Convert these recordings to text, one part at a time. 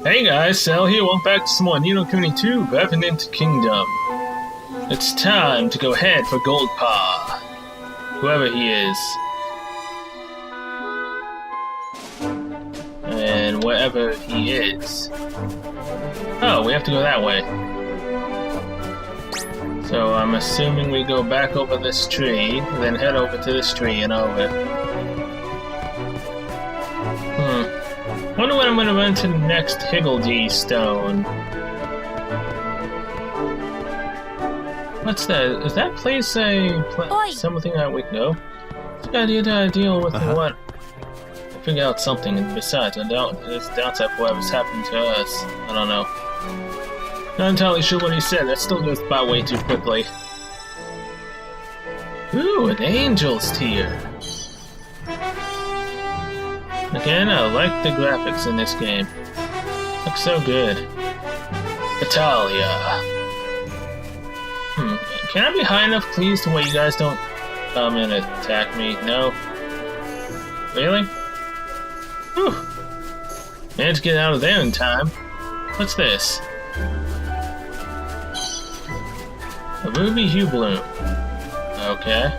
Hey guys, Sal here, welcome back to some more Kuni 2, Revenant Kingdom. It's time to go head for GoldPaw, whoever he is. And wherever he is. Oh, we have to go that way. So I'm assuming we go back over this tree, then head over to this tree and over. Wonder when I'm gonna run to the next Higgledy stone. What's that? Is that place something that we can go? It's a good idea to deal with what? Figure out something. And besides, it's downside for whatever's happened to us. I don't know. Not entirely sure what he said. That still goes by way too quickly. Ooh, an angel's tear. Again, I like the graphics in this game. Looks so good. Italia. Can I be high enough, please, to where you guys don't come and attack me? No? Really? Whew. Managed to get out of there in time. What's this? A ruby hue bloom. Okay.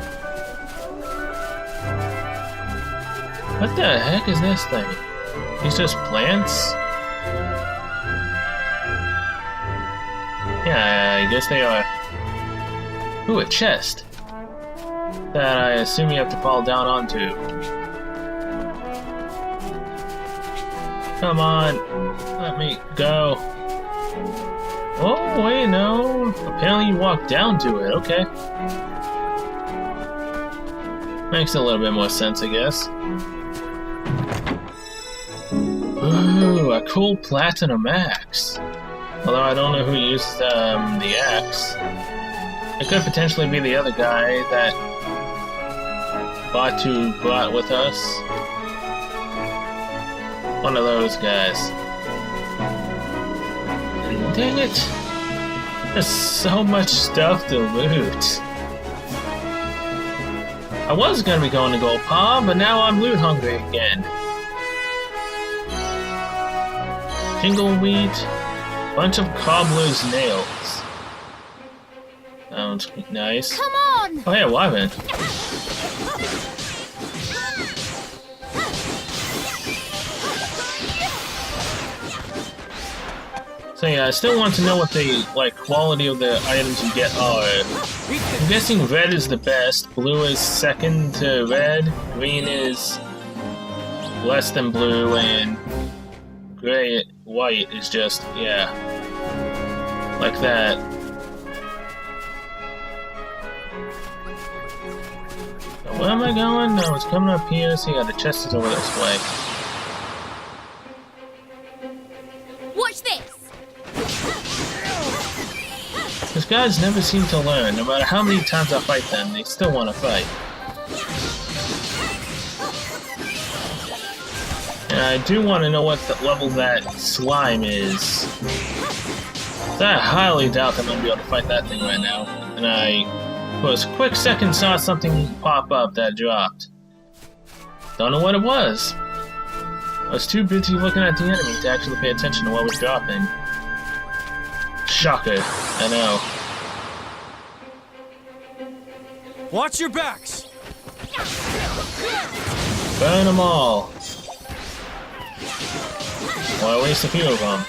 What the heck is this thing? These just plants? Yeah, I guess they are. Ooh, a chest. That I assume you have to fall down onto. Come on, let me go. Oh, wait, no. Apparently you walk down to it, okay. Makes a little bit more sense, I guess. Ooh, a cool platinum axe. Although I don't know who used the axe. It could potentially be the other guy that Batu brought with us. One of those guys. And dang it! There's so much stuff to loot. I was gonna be going to GoldPaw, but now I'm loot hungry again. Jingleweed, bunch of cobbler's nails. Sounds nice. Come on! Oh yeah, Wyvern. So yeah, I still want to know what the quality of the items you get are. I'm guessing red is the best, blue is second to red, green is less than blue, and white is just, yeah, like that. So where am I going? No, it's coming up here, so yeah, the chest is over this way. Watch this! These guys never seem to learn. No matter how many times I fight them, they still want to fight. And I do want to know what the level that slime is. I highly doubt that I'm going to be able to fight that thing right now. And I, for a quick second, saw something pop up that dropped. Don't know what it was. I was too busy looking at the enemy to actually pay attention to what was dropping. Shocker, I know. Watch your backs! Burn them all. Why waste a few of them?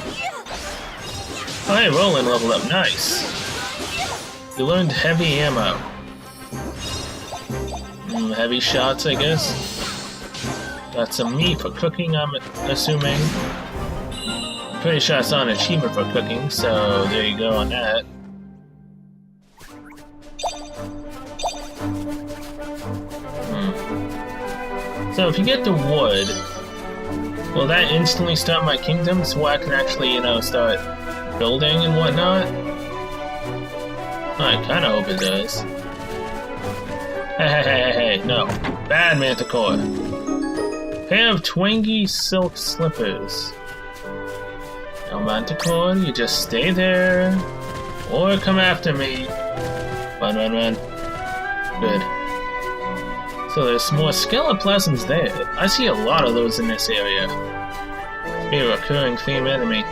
Oh hey, Roland leveled up, nice. You learned heavy ammo. Heavy shots, I guess. Got some meat for cooking, I'm assuming. Pretty sure I saw an achievement for cooking, so there you go on that. So if you get the wood, will that instantly start my kingdom so I can actually, start building and whatnot? I kinda hope it does. Hey, no. Bad Manticore. Pair of twangy silk slippers. Now Manticore, you just stay there. Or come after me. Run. Good. So there's more skeletoplasms there. I see a lot of those in this area. Be a recurring theme enemy.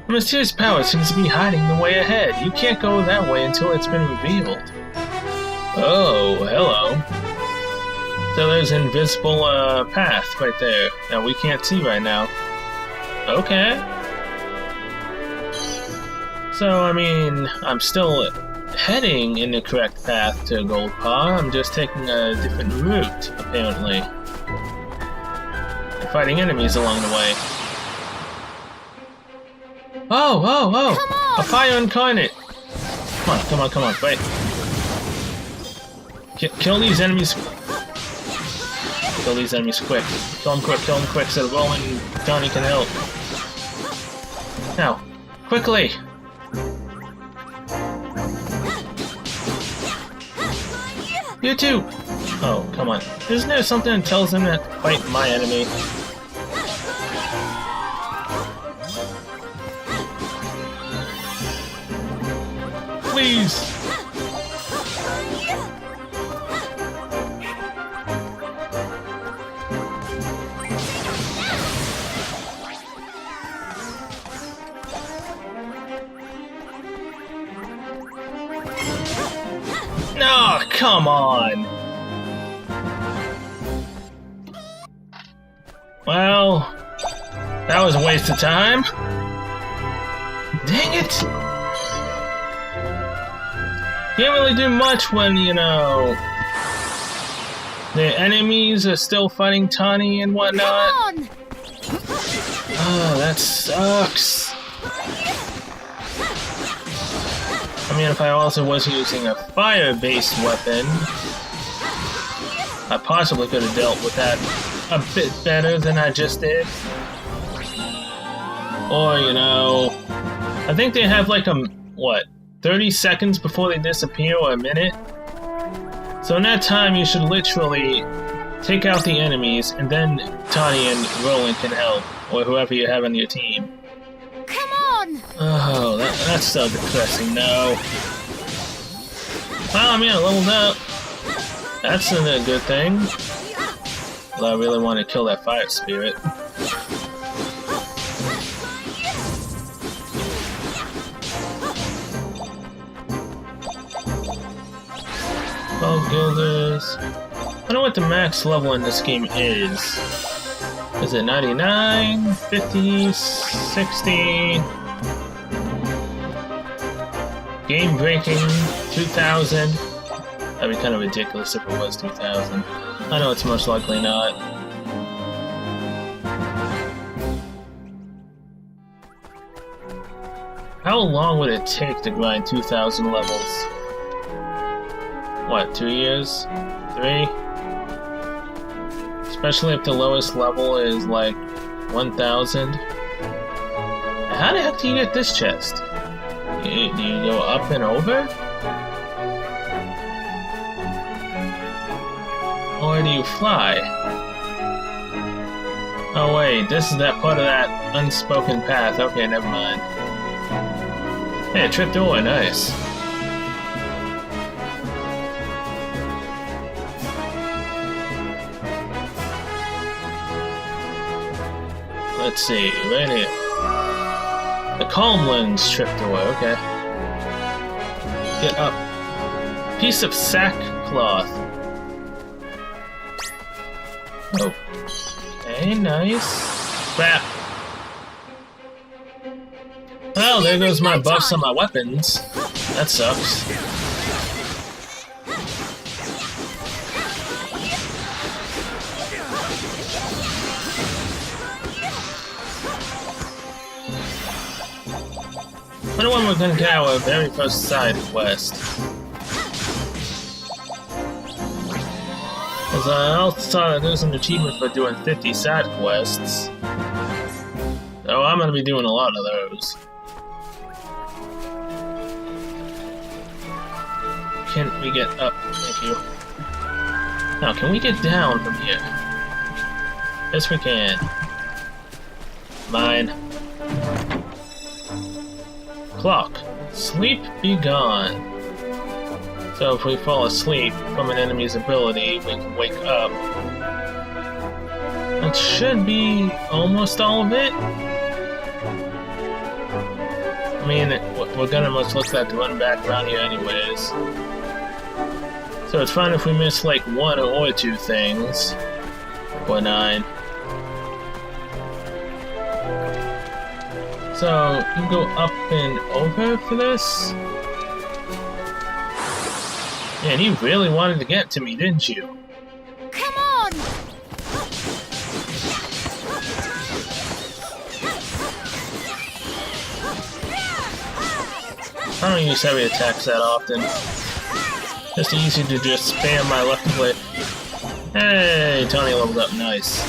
A mysterious power seems to be hiding the way ahead. You can't go that way until it's been revealed. Oh, hello. So there's an invisible path right there that we can't see right now. Okay. So, I mean, I'm still heading in the correct path to GoldPaw. I'm just taking a different route, apparently. And fighting enemies along the way. Oh, oh, oh! Come on! A fire incarnate! Come on, wait. Kill these enemies. Kill these enemies quick. Kill them quick so the rolling Johnny can help. Now, quickly! You too! Oh, come on. Isn't there something that tells him to fight my enemy? Please! No, come on! Well, that was a waste of time. Dang it! Can't really do much when, you know, the enemies are still fighting Tawny and whatnot. Come on! Oh, that sucks. I mean, if I also was using a fire-based weapon, I possibly could have dealt with that a bit better than I just did. Or, you know, I think they have like what, 30 seconds before they disappear, or a minute? So in that time, you should literally take out the enemies, and then Tawny and Roland can help, or whoever you have on your team. Come on! Oh, that's so depressing, no. Well, I mean, I leveled up. That's a good thing. Well, I really want to kill that fire spirit. Oh, guilders. I don't know what the max level in this game is. Is it 99, 50, 60? Game breaking, 2000. That'd be kind of ridiculous if it was 2000. I know it's most likely not. How long would it take to grind 2000 levels? What, 2 years? 3? Especially if the lowest level is like 1000. How the heck do you get this chest? Do you go up and over? Or do you fly? Oh wait, this is that part of that unspoken path. Okay, never mind. Hey, a trip door, nice. Let's see, right here. The Calm Lens tripdoor, okay. Get up. Piece of sackcloth. Oh. Okay, nice. Crap. Well, there goes my buffs on my weapons. That sucks. I wonder when we're gonna get our very first side quest. Because I also saw that there's an achievement for doing 50 side quests. So I'm gonna be doing a lot of those. Can we get up? Thank you. Now, can we get down from here? Yes, we can. Mine. Clock. Sleep be gone. So if we fall asleep from an enemy's ability, we can wake up. That should be almost all of it. I mean, we're gonna most likely have to run back around here anyways. So it's fine if we miss like one or two things. Or 9. So, you can go up and over for this? Man, you really wanted to get to me, didn't you? Come on! I don't use heavy attacks that often. Just easy to just spam my left click. Hey, Tony leveled up, nice.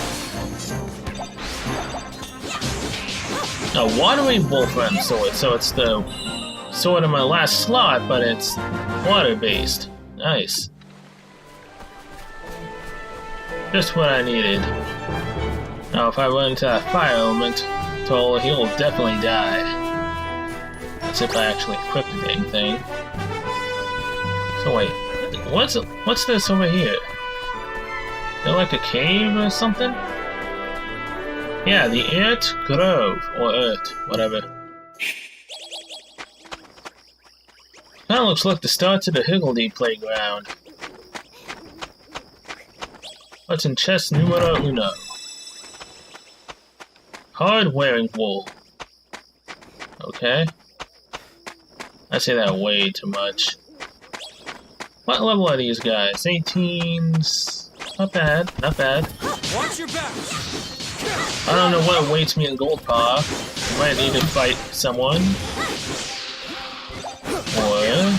A watery wolfram sword, so it's the sword in my last slot, but it's water-based. Nice. Just what I needed. Now, if I run into that fire element, Toll, he'll definitely die. That's if I actually equip the dang thing. So wait, what's this over here? Is there like a cave or something? Yeah, the Earth Grove, or Earth, whatever. Kinda looks like the start to the Higgledy playground. What's in chest numero uno? Hard wearing wool. Okay. I say that way too much. What level are these guys? 18s. Not bad, not bad. Watch your back. I don't know what awaits me in GoldPaw. I might need to fight someone. Or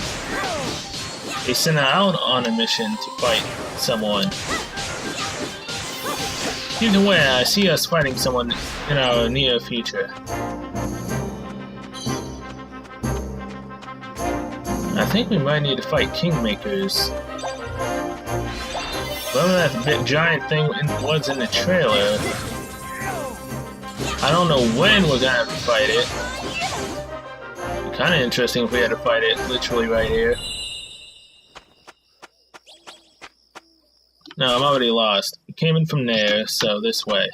they sent out on a mission to fight someone. Either way, I see us fighting someone in our near future. I think we might need to fight Kingmakers. Whatever that big giant thing was in the trailer, I don't know when we're gonna have to fight it. Kinda interesting if we had to fight it literally right here. No, I'm already lost. We came in from there, so this way.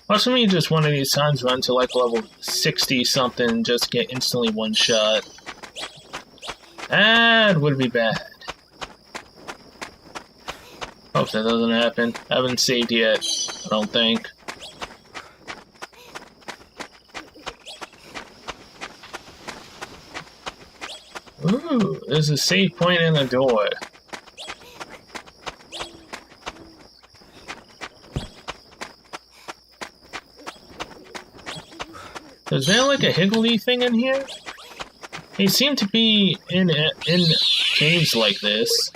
Watch me just one of these times run to like level 60 something, just get instantly one shot. That would be bad. Hope that doesn't happen. I haven't saved yet, I don't think. Ooh, there's a save point in the door. Is there like a Higgledy thing in here? They seem to be in caves like this.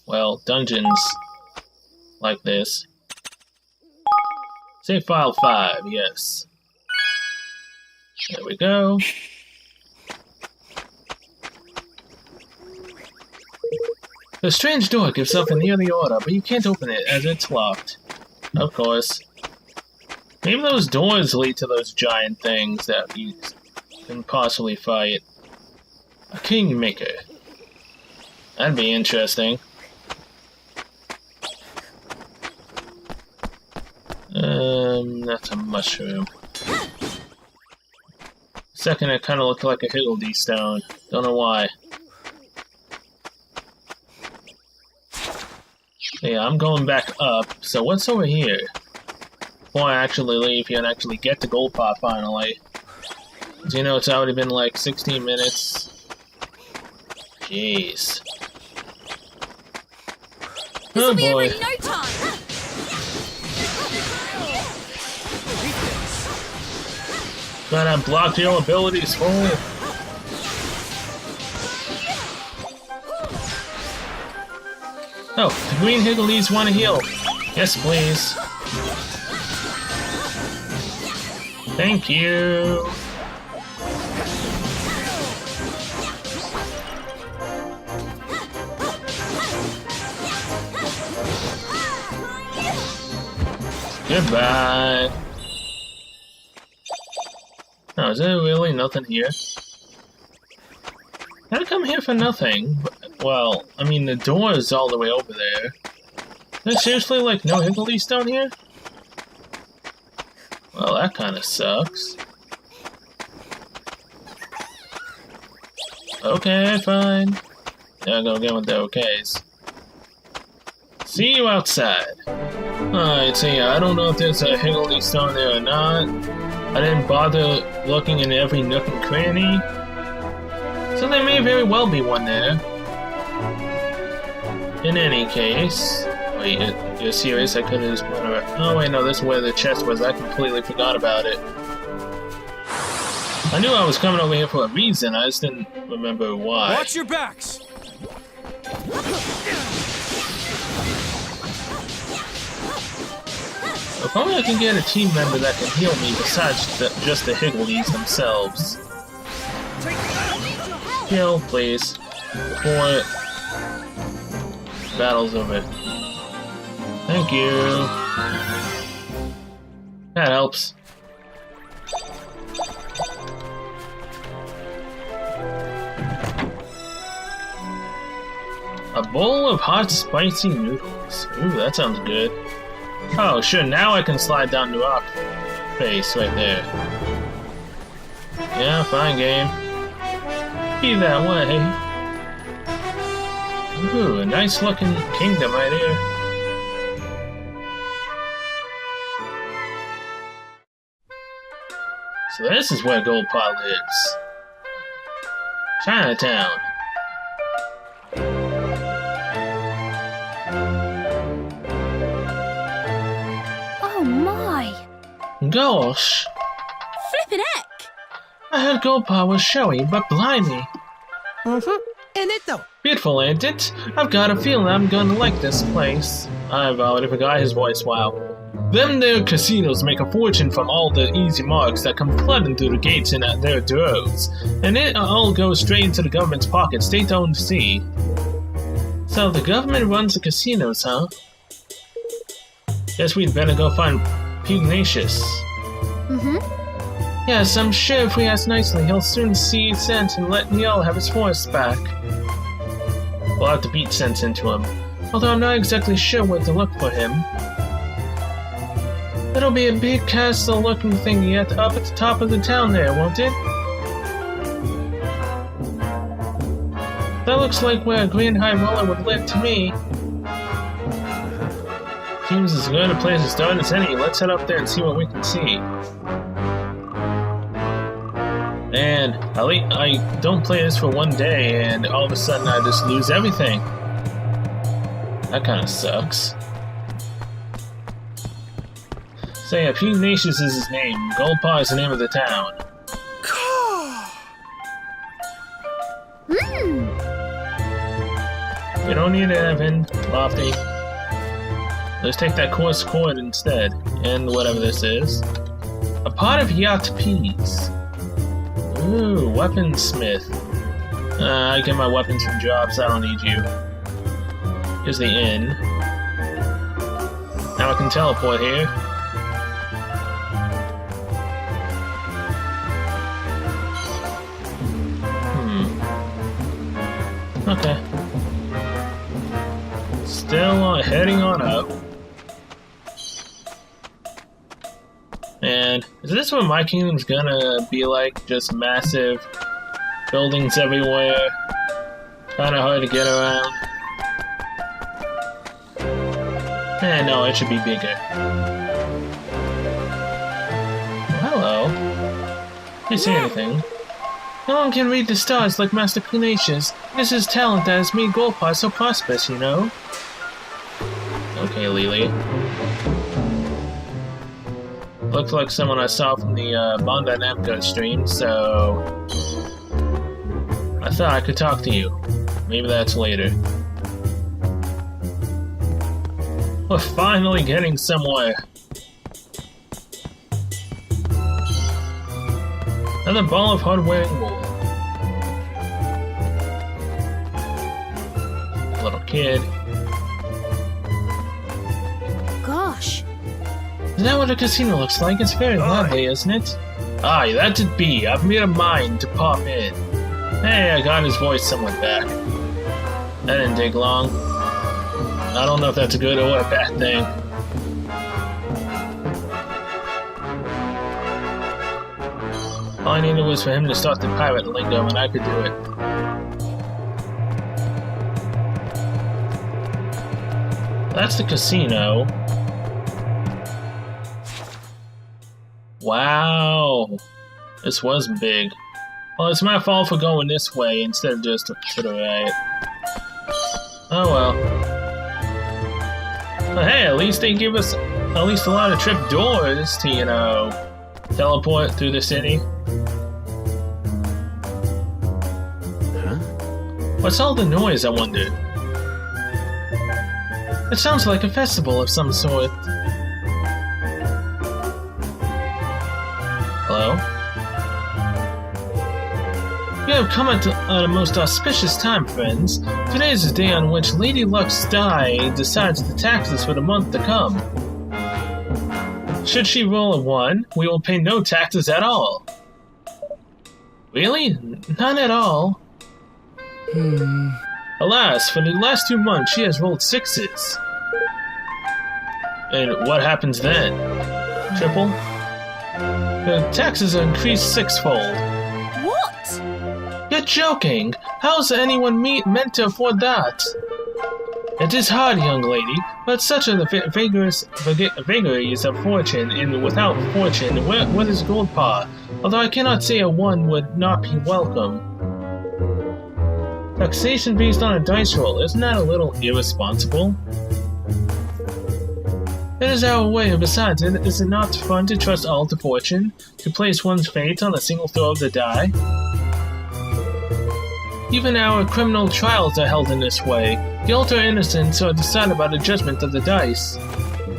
Well, dungeons like this. Save file 5, yes. There we go. The strange door gives something near the order, but you can't open it as it's locked. Of course. Maybe those doors lead to those giant things that you can possibly fight. A Kingmaker. That'd be interesting. That's a mushroom. Second, it kind of looked like a Higgledy stone. Don't know why. Yeah, I'm going back up. So what's over here? Before I actually leave here and actually get to GoldPaw finally. As you know, it's already been like 16 minutes. Jeez. Oh boy. This'll be in no time. Man, I blocked your abilities, fool. Oh, the green Higgledies want to heal. Yes, please. Thank you. Goodbye. Oh, is there really nothing here? Gotta come here for nothing. Well, I mean, the door is all the way over there. There's seriously like no higgledies down here? Well, that kinda sucks. Okay, fine. Yeah, go again with the okays. See you outside. Alright, so yeah, I don't know if there's a higgledy stone there or not. I didn't bother looking in every nook and cranny. So there may very well be one there. In any case... Wait, you're serious? I could've just went around. Oh wait, no, this is where the chest was. I completely forgot about it. I knew I was coming over here for a reason, I just didn't remember why. Watch your backs! If only I can get a team member that can heal me besides just the higgledies themselves. Heal, please. Before battle's over. Thank you. That helps. A bowl of hot spicy noodles. Ooh, that sounds good. Oh, sure, now I can slide down the rock face right there. Yeah, fine game. Be that way. Ooh, a nice looking kingdom right here. So this is where GoldPaw lives. Chinatown. Oh my! Gosh. Flippin' heck! I heard GoldPaw was showy, but blimey. In it though. Beautiful, ain't it? I've got a feeling I'm gonna like this place. I've already forgot his voice, wow. Them there casinos make a fortune from all the easy marks that come flooding through the gates in their droves. And it all goes straight into the government's pocket, state-owned to see. So the government runs the casinos, huh? Guess we'd better go find Pugnacious. Yes, I'm sure if we ask nicely, he'll soon see sense and let Neil have his horse back. We'll have to beat sense into him, although I'm not exactly sure where to look for him. It'll be a big castle-looking thing yet up at the top of the town there, won't it? That looks like where a Grand High Roller would live to me. Seems as good a place to start as any. Let's head up there and see what we can see. And I don't play this for one day, and all of a sudden I just lose everything. That kind of sucks. So yeah, Pugnacious is his name. GoldPaw is the name of the town. We don't need it, Evan. Lofty. Let's take that coarse cord instead. And whatever this is. A pot of yacht peas. Ooh, weaponsmith. I get my weapons from jobs, I don't need you. Here's the inn. Now I can teleport here. Okay. Still heading on up. And is this what my kingdom's gonna be like? Just massive buildings everywhere. Kinda hard to get around. No, it should be bigger. Well, hello. Didn't see anything. No one can read the stars like Master Pugnacious. It's his talent that has made GoldPaw so prosperous, you know? Okay, Lily. Looks like someone I saw from the Bandai Namco stream, so... I thought I could talk to you. Maybe that's later. We're finally getting somewhere. Another ball of hard-wearing wool. Little kid. Gosh. Is that what a casino looks like? It's very lovely, isn't it? Aye, that it be. I've made a mind to pop in. Hey, I got his voice somewhat back. That didn't take long. I don't know if that's a good or a bad thing. All I needed was for him to start the pirate lingo and I could do it. That's the casino. Wow. This was big. Well, it's my fault for going this way instead of just to the right. Oh well. But hey, at least they give us at least a lot of trip doors to, you know, teleport through the city. What's all the noise, I wondered? It sounds like a festival of some sort. Hello? You have come at a most auspicious time, friends. Today is the day on which Lady Luck's die decides the taxes for the month to come. Should she roll a 1, we will pay no taxes at all. Really? None at all? Alas, for the last 2 months she has rolled 6s. And what happens then? Triple? The taxes are increased 6-fold. What? You're joking! How's anyone meant to afford that? It is hard, young lady, but such are the vagaries of fortune, and without fortune, what is GoldPaw? Although I cannot say a 1 would not be welcome. Taxation based on a dice roll, isn't that a little irresponsible? It is our way, besides, is it not fun to trust all to fortune? To place one's fate on a single throw of the die? Even our criminal trials are held in this way. Guilt or innocence are decided by the judgment of the dice.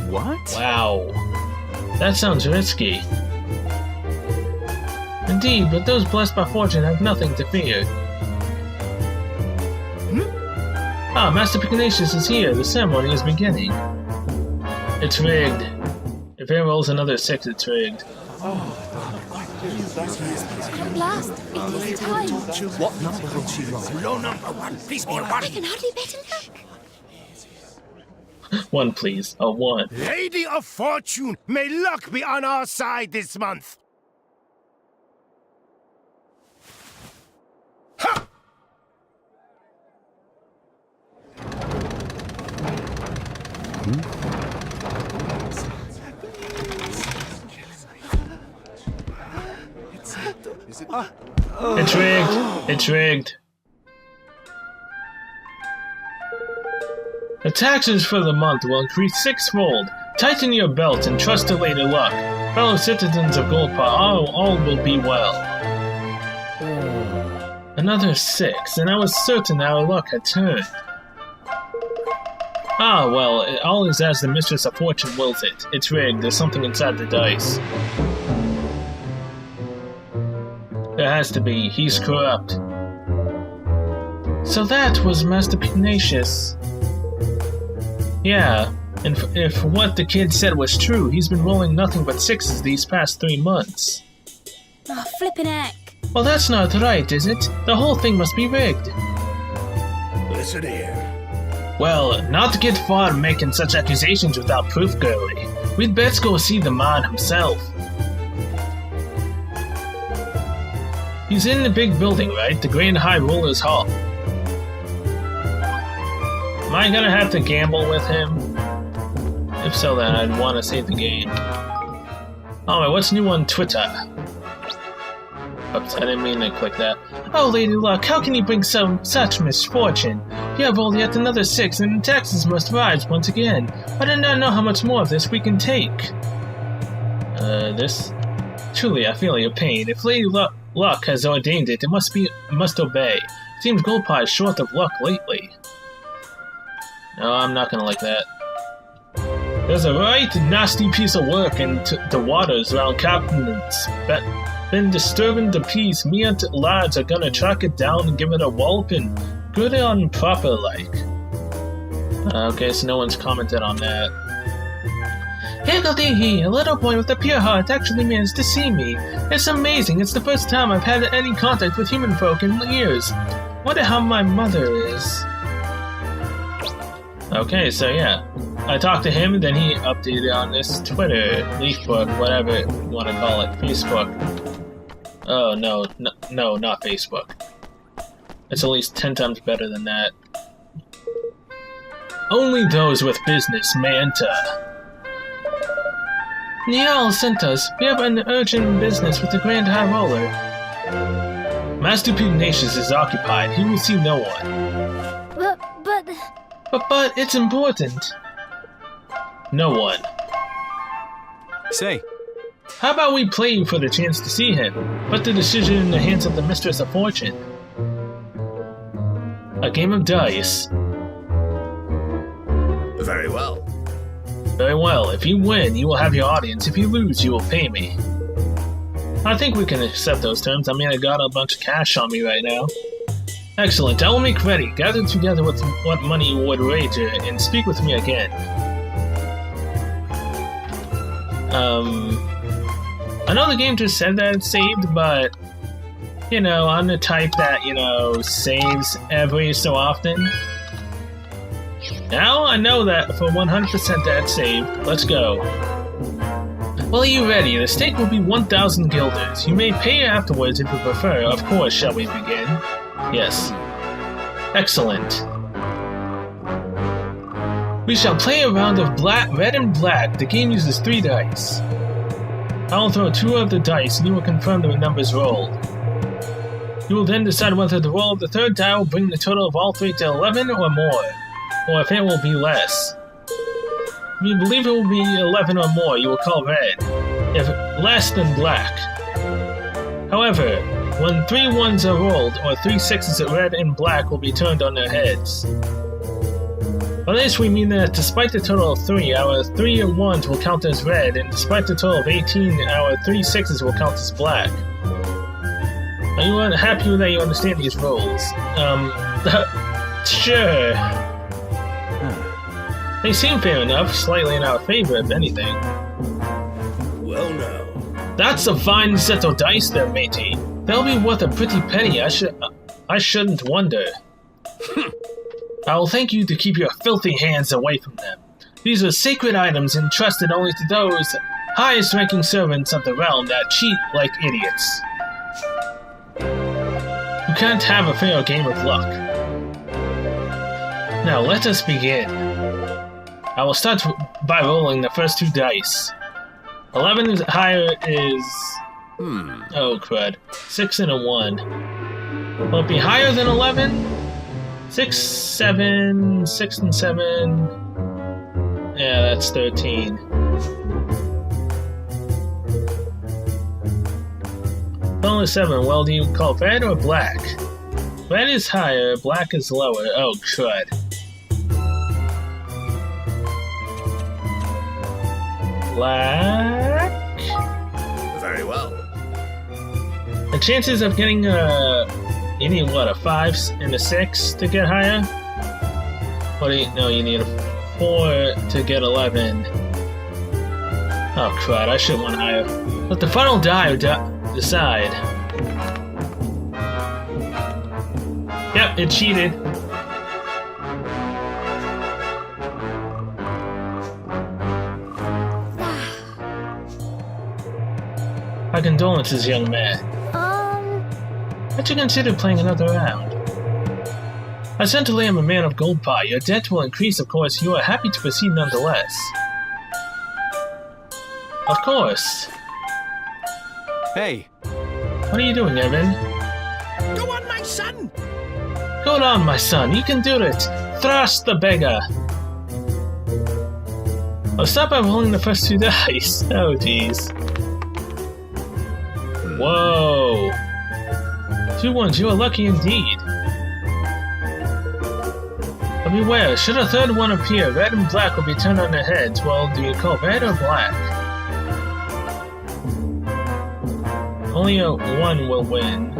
What? Wow. That sounds risky. Indeed, but those blessed by fortune have nothing to fear. Ah, Master Picanacious is here. The ceremony is beginning. It's rigged. If it rolls another 6, it's rigged. At last, it is time. What number will she roll? Low number 1, please be a 1. I can hardly bear to look. 1, please. A 1. Lady of Fortune, may luck be on our side this month. Ha! It's rigged. It's rigged. The taxes for the month will increase 6-fold. Tighten your belt and trust to Lady Luck. Fellow citizens of GoldPaw, all will be well. Another 6, and I was certain our luck had turned. Ah, well, all is as the Mistress of Fortune wills it. It's rigged. There's something inside the dice. There has to be. He's corrupt. So that was Master Picanacious. Yeah, and if what the kid said was true, he's been rolling nothing but 6s these past 3 months. Oh, flippin' heck. Well, that's not right, is it? The whole thing must be rigged. Listen here. Well, not to get far making such accusations without proof, girlie. We'd best go see the man himself. He's in the big building, right? The Grand High Roller's Hall. Am I gonna have to gamble with him? If so, then I'd want to save the game. Alright, what's new on Twitter? Oops, I didn't mean to click that. Oh, Lady Luck, how can you bring such misfortune? You have rolled yet another 6, and the taxes must rise once again. I do not know how much more of this we can take. This? Truly, I feel your pain. If Lady Luck has ordained it, it must obey. Seems GoldPaw is short of luck lately. No, I'm not gonna like that. There's a right nasty piece of work in the waters around Captain's. Been disturbing the peace. Me and lads are gonna track it down and give it a walloping. Good on proper like. Okay, so no one's commented on that. Higgledy-hee, a little boy with a pure heart actually managed to see me. It's amazing, it's the first time I've had any contact with human folk in years. Wonder how my mother is. Okay, so yeah. I talked to him, and then he updated on this Twitter, Leafbook, whatever you want to call it, Facebook. Oh, no, not Facebook. It's at least 10 times better than that. Only those with business may enter. Niall sent us. We have an urgent business with the Grand High Roller. Master Pugnacious is occupied. He will see no one. But it's important. No one. Say, How about we play you for the chance to see him? Put the decision in the hands of the Mistress of Fortune. A game of dice. Very well. Very well. If you win, you will have your audience. If you lose, you will pay me. I think we can accept those terms. I mean, I got a bunch of cash on me right now. Excellent. I will make ready. Gather together with what money you would wager, and speak with me again. I know the game just said that it's saved, but, you know, I'm the type that, you know, saves every so often. Now I know that for 100% that's saved. Let's go. Well, are you ready? The stake will be 1,000 guilders. You may pay afterwards if you prefer. Of course, shall we begin? Yes. Excellent. We shall play a round of red and black. The game uses 3 dice. I will throw 2 of the dice and you will confirm the numbers rolled. You will then decide whether the roll of the 3rd die will bring the total of all 3 to 11 or more, or if it will be less. If you believe it will be 11 or more, you will call red. If less, then black. However, when 3 ones are rolled, or 3 sixes, red and black will be turned on their heads. By this we mean that despite the total of 3, our 3 ones will count as red, and despite the total of 18, our 3 sixes will count as black. Are you happy that you understand these rules? Sure. They seem fair enough, slightly in our favor, if anything. Well, now. That's a fine set of dice there, matey. They'll be worth a pretty penny, I shouldn't wonder. I will thank you to keep your filthy hands away from them. These are sacred items entrusted only to those highest-ranking servants of the realm that cheat like idiots. You can't have a fair game of luck. Now let us begin. I will start by rolling the first 2 dice. 11 is higher is... Oh, crud. 6 and a 1. Will it be higher than 11? 6, 7, 6 and 7... Yeah, that's 13. Only 7. Well, do you call red or black? Red is higher, black is lower. Oh, crud. Black? Very well. The chances of getting you need what, a 5 and a 6 to get higher? What do you, no, you need a 4 to get 11. Oh crud, I should want higher. Let the final die decide. Yep, it cheated. My condolences, young man. Had you considered playing another round? Essentially, I'm a man of GoldPaw. Your debt will increase, of course. You are happy to proceed nonetheless. Of course. hey, What are you doing, Evan? Go on, my son! Go on, my son. You can do it. Thrash the beggar. I'll start by rolling the first 2 dice. Oh, jeez. Whoa. 2 ones, you are lucky indeed. But beware, should a 3rd one appear, red and black will be turned on their heads. Well, do you call red or black? Only a 1 will win.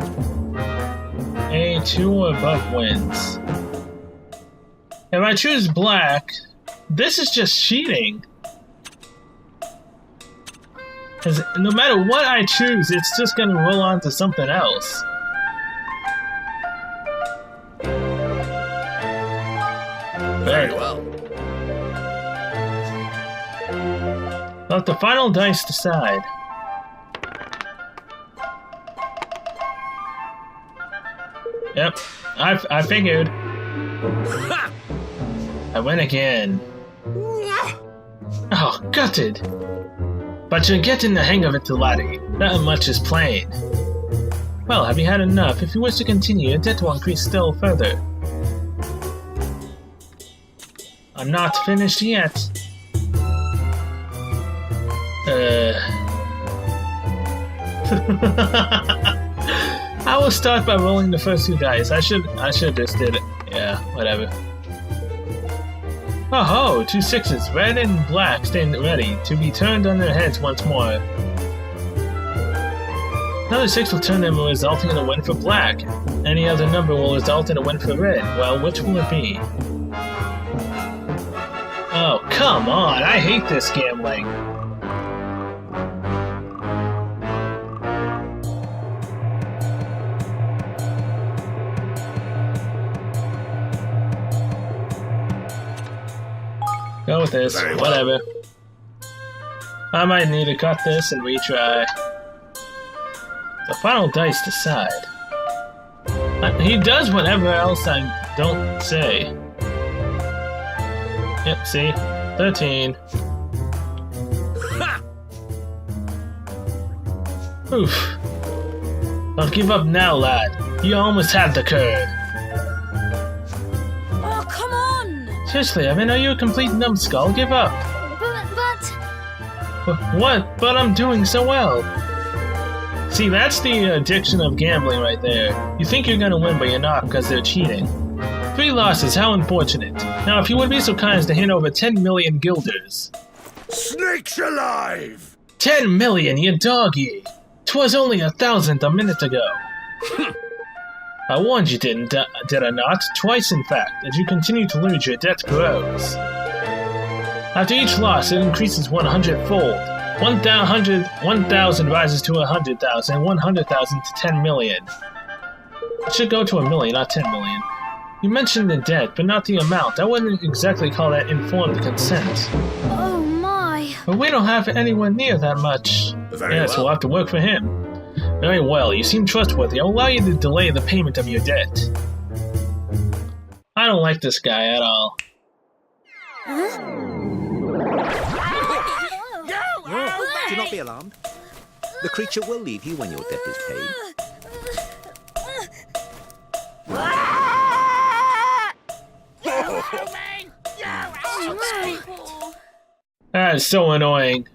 A 2 or above wins. If I choose black, this is just cheating. Because no matter what I choose, it's just going to roll on to something else. Very well. Let the final dice decide. Yep, I figured. I win again. Oh, gutted. But you're getting the hang of it, laddie. That much is plain. Well, have you had enough? If you wish to continue, your debt will increase still further. I'm not finished yet. I will start by rolling the first 2 dice. I should just did it. Yeah, whatever. Oh ho! 2 6s, red and black, stand ready to be turned on their heads once more. Another 6 will turn them, resulting in a win for black. Any other number will result in a win for red. Well, which will it be? Oh, come on! I hate this gambling. Go with this, whatever. I might need to cut this and retry. The final dice decide. He does whatever else I don't say. Yep, see? 13. Oof. Don't give up now, lad. You almost had the curve. Oh, come on! Seriously, I mean, are you a complete numbskull? Give up. What? But I'm doing so well. See, that's the addiction of gambling right there. You think you're gonna win, but you're not because they're cheating. 3 losses, how unfortunate. Now, if you would be so kind as to hand over 10 million guilders. Snakes alive! 10 million, you doggy! 'Twas only 1,000 a minute ago. I warned you, did I not? Twice, in fact. As you continue to lose, your debt grows. After each loss, it increases 100-fold. 1,000 rises to 100,000, 100,000 to 10 million. It should go to 1 million, not 10 million. You mentioned the debt, but not the amount. I wouldn't exactly call that informed consent. Oh my! But we don't have anyone near that much. Yes, we'll have to work for him. Very well, you seem trustworthy. I'll allow you to delay the payment of your debt. I don't like this guy at all. Do not be alarmed. The creature will leave you when your debt is paid. That is so annoying.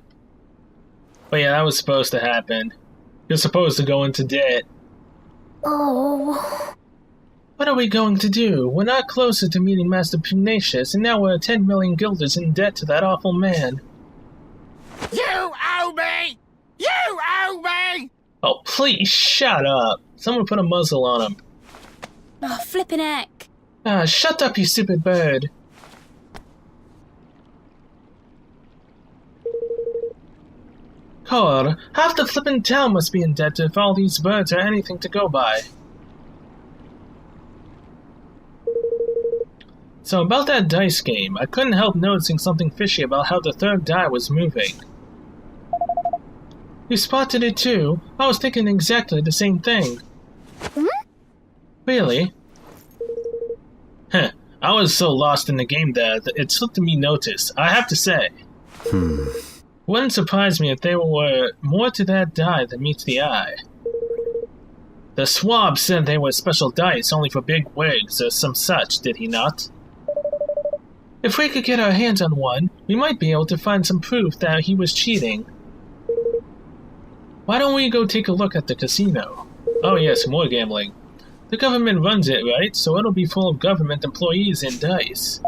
But yeah, that was supposed to happen. You're supposed to go into debt. Oh. What are we going to do? We're not closer to meeting Master Pugnacious, and now we're 10 million guilders in debt to that awful man. You owe me! You owe me! Oh, please, shut up. Someone put a muzzle on him. Oh, flippin' heck. Ah, shut up, you stupid bird. God, half the flippin' town must be in debt if all these birds are anything to go by. So about that dice game, I couldn't help noticing something fishy about how the third die was moving. You spotted it too? I was thinking exactly the same thing. Really? Heh, I was so lost in the game that it slipped me notice, I have to say. Wouldn't surprise me if there were more to that die than meets the eye. The swab said they were special dice only for big wigs or some such, did he not? If we could get our hands on one, we might be able to find some proof that he was cheating. Why don't we go take a look at the casino? Oh yes, more gambling. The government runs it, right? So it'll be full of government employees and dice.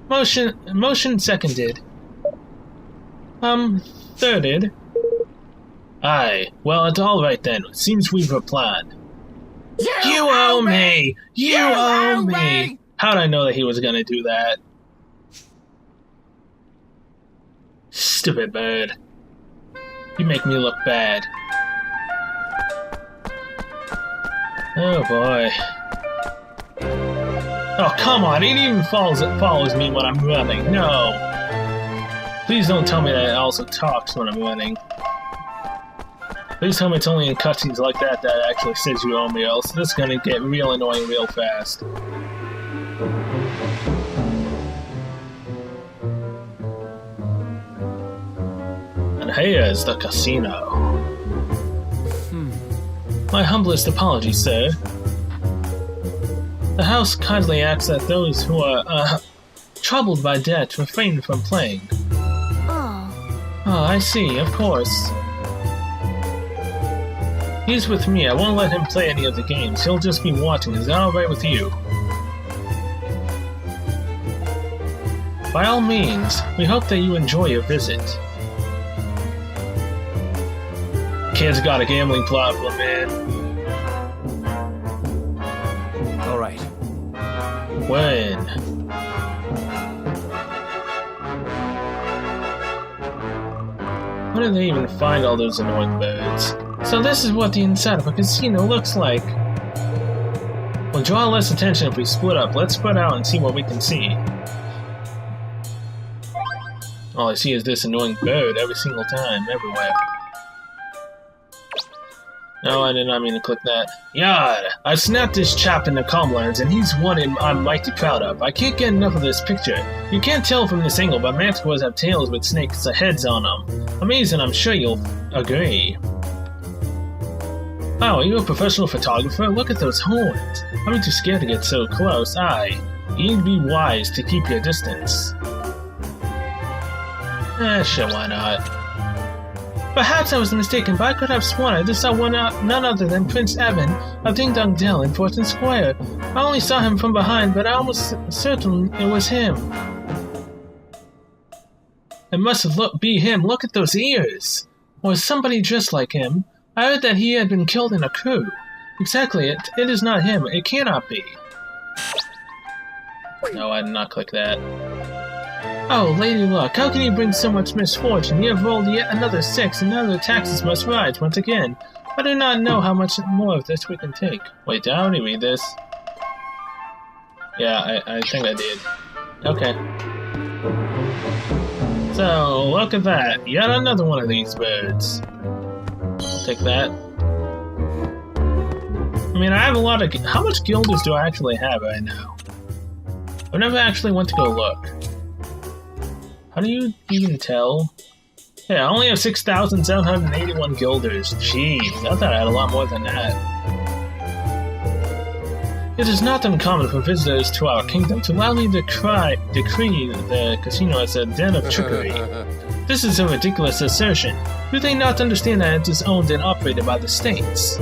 Motion seconded. Thirded. Aye, well, it's all right then. Seems we've a plan. You owe me! You owe me! How'd I know that he was gonna do that? Stupid bird. You make me look bad. Oh boy. Oh, come on, it even follows me when I'm running. No. Please don't tell me that it also talks when I'm winning. Please tell me it's only in cutscenes like that that it actually says you owe me, or else this is gonna get real annoying real fast. And here's the casino. My humblest apologies, sir. The house kindly asks that those who are, troubled by debt refrain from playing. Oh. Oh, I see, of course. He's with me. I won't let him play any of the games. He'll just be watching. Is that alright with you? By all means, we hope that you enjoy your visit. Kid's got a gambling problem, man. Alright. When? Where did they even find all those annoying birds? So this is what the inside of a casino looks like. We'll draw less attention if we split up. Let's spread out and see what we can see. All I see is this annoying bird every single time, everywhere. No, I did not mean to click that. Yard! I snapped this chap in the Comlands, and he's one I'm mighty proud of. I can't get enough of this picture. You can't tell from this angle, but manticores have tails with snakes' heads on them. Amazing, I'm sure you'll agree. Oh, are you a professional photographer? Look at those horns. I'm too scared to get so close. You'd be wise to keep your distance. Sure, why not? Perhaps I was mistaken, but I could have sworn I just saw none other than Prince Evan of Ding Dong Dell in Fortune Square. I only saw him from behind, but I almost certain it was him. It must be him. Look at those ears. Or somebody dressed like him. I heard that he had been killed in a coup. Exactly, it is not him. It cannot be. No, I did not click that. Oh, Lady Luck, how can you bring so much misfortune? You have rolled yet another 6, and now the taxes must rise once again. I do not know how much more of this we can take. Wait, did I already read this? Yeah, I think I did. Okay. So, look at that. Yet another one of these birds. I'll take that. I mean, I have a lot of... How much guilders do I actually have right now? I've never actually went to go look. How do you even tell? Yeah, I only have 6,781 guilders. Jeez, I thought I had a lot more than that. It is not uncommon for visitors to our kingdom to loudly decree the casino as a den of trickery. This is a ridiculous assertion. Do they not understand that it is owned and operated by the states?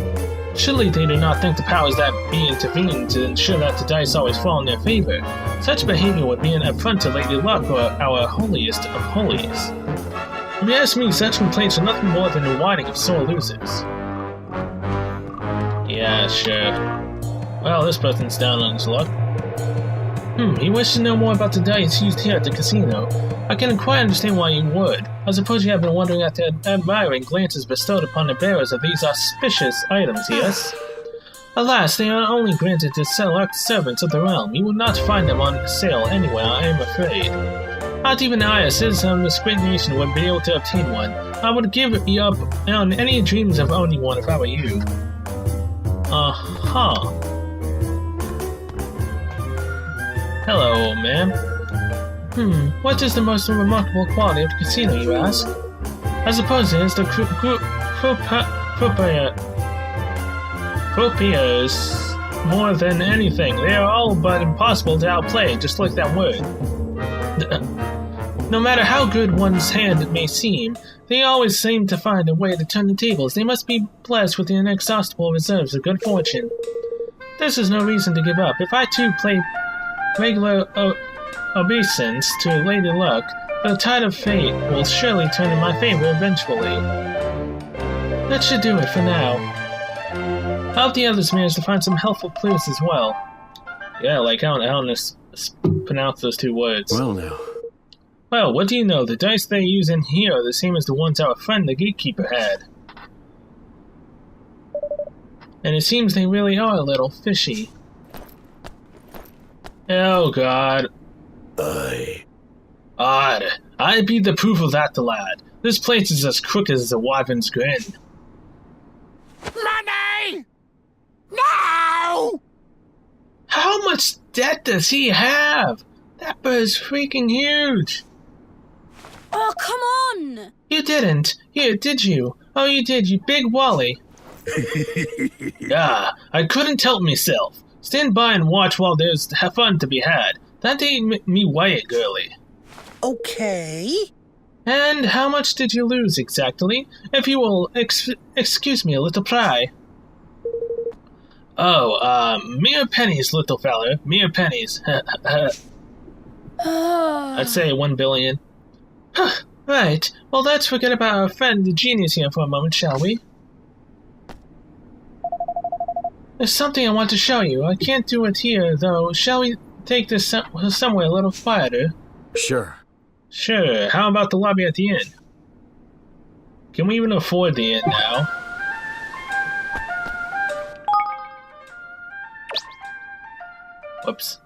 Surely they do not think the powers that be intervene to ensure that the dice always fall in their favor. Such behavior would be an affront to Lady Luck or our holiest of holies. If you ask me, such complaints are nothing more than a whining of sore losers. Yeah, sure. Well, this person's down on his luck. You wish to know more about the dice used here at the casino. I can quite understand why you would. I suppose you have been wondering at the admiring glances bestowed upon the bearers of these auspicious items, yes? Alas, they are only granted to select servants of the realm. You will not find them on sale anywhere, I am afraid. Not even I, a citizen of this great nation, would be able to obtain one. I would give you up on any dreams of owning one if I were you. Uh-huh. Hello, old man. What is the most remarkable quality of the casino, you ask? I suppose it is the croupiers more than anything. They are all but impossible to outplay, just like that word. No matter how good one's hand may seem, they always seem to find a way to turn the tables. They must be blessed with the inexhaustible reserves of good fortune. This is no reason to give up. If I too play regular obeisance to Lady Luck, the tide of fate will surely turn in my favor eventually. That should do it for now. I hope the others manage to find some helpful clues as well. Yeah, like how to pronounce those two words. Well now. Well, what do you know? The dice they use in here are the same as the ones our friend the gatekeeper had. And it seems they really are a little fishy. Oh god. Aye. Odd. I be the proof of that, the lad. This place is as crooked as a wyvern's grin. Money! No! How much debt does he have? That bird's freaking huge. Oh, come on! You didn't. Here, did you? Oh, you did, you big Wally. I couldn't help myself. Stand by and watch while there's fun to be had. That ain't me way, girlie. Okay. And how much did you lose exactly? If you will excuse me a little pry. Oh, mere pennies, little feller. Mere pennies. I'd say 1 billion. Right. Well, let's forget about our friend the genius here for a moment, shall we? There's something I want to show you. I can't do it here, though. Shall we take this somewhere a little quieter? Sure. Sure. How about the lobby at the inn? Can we even afford the inn now? Whoops.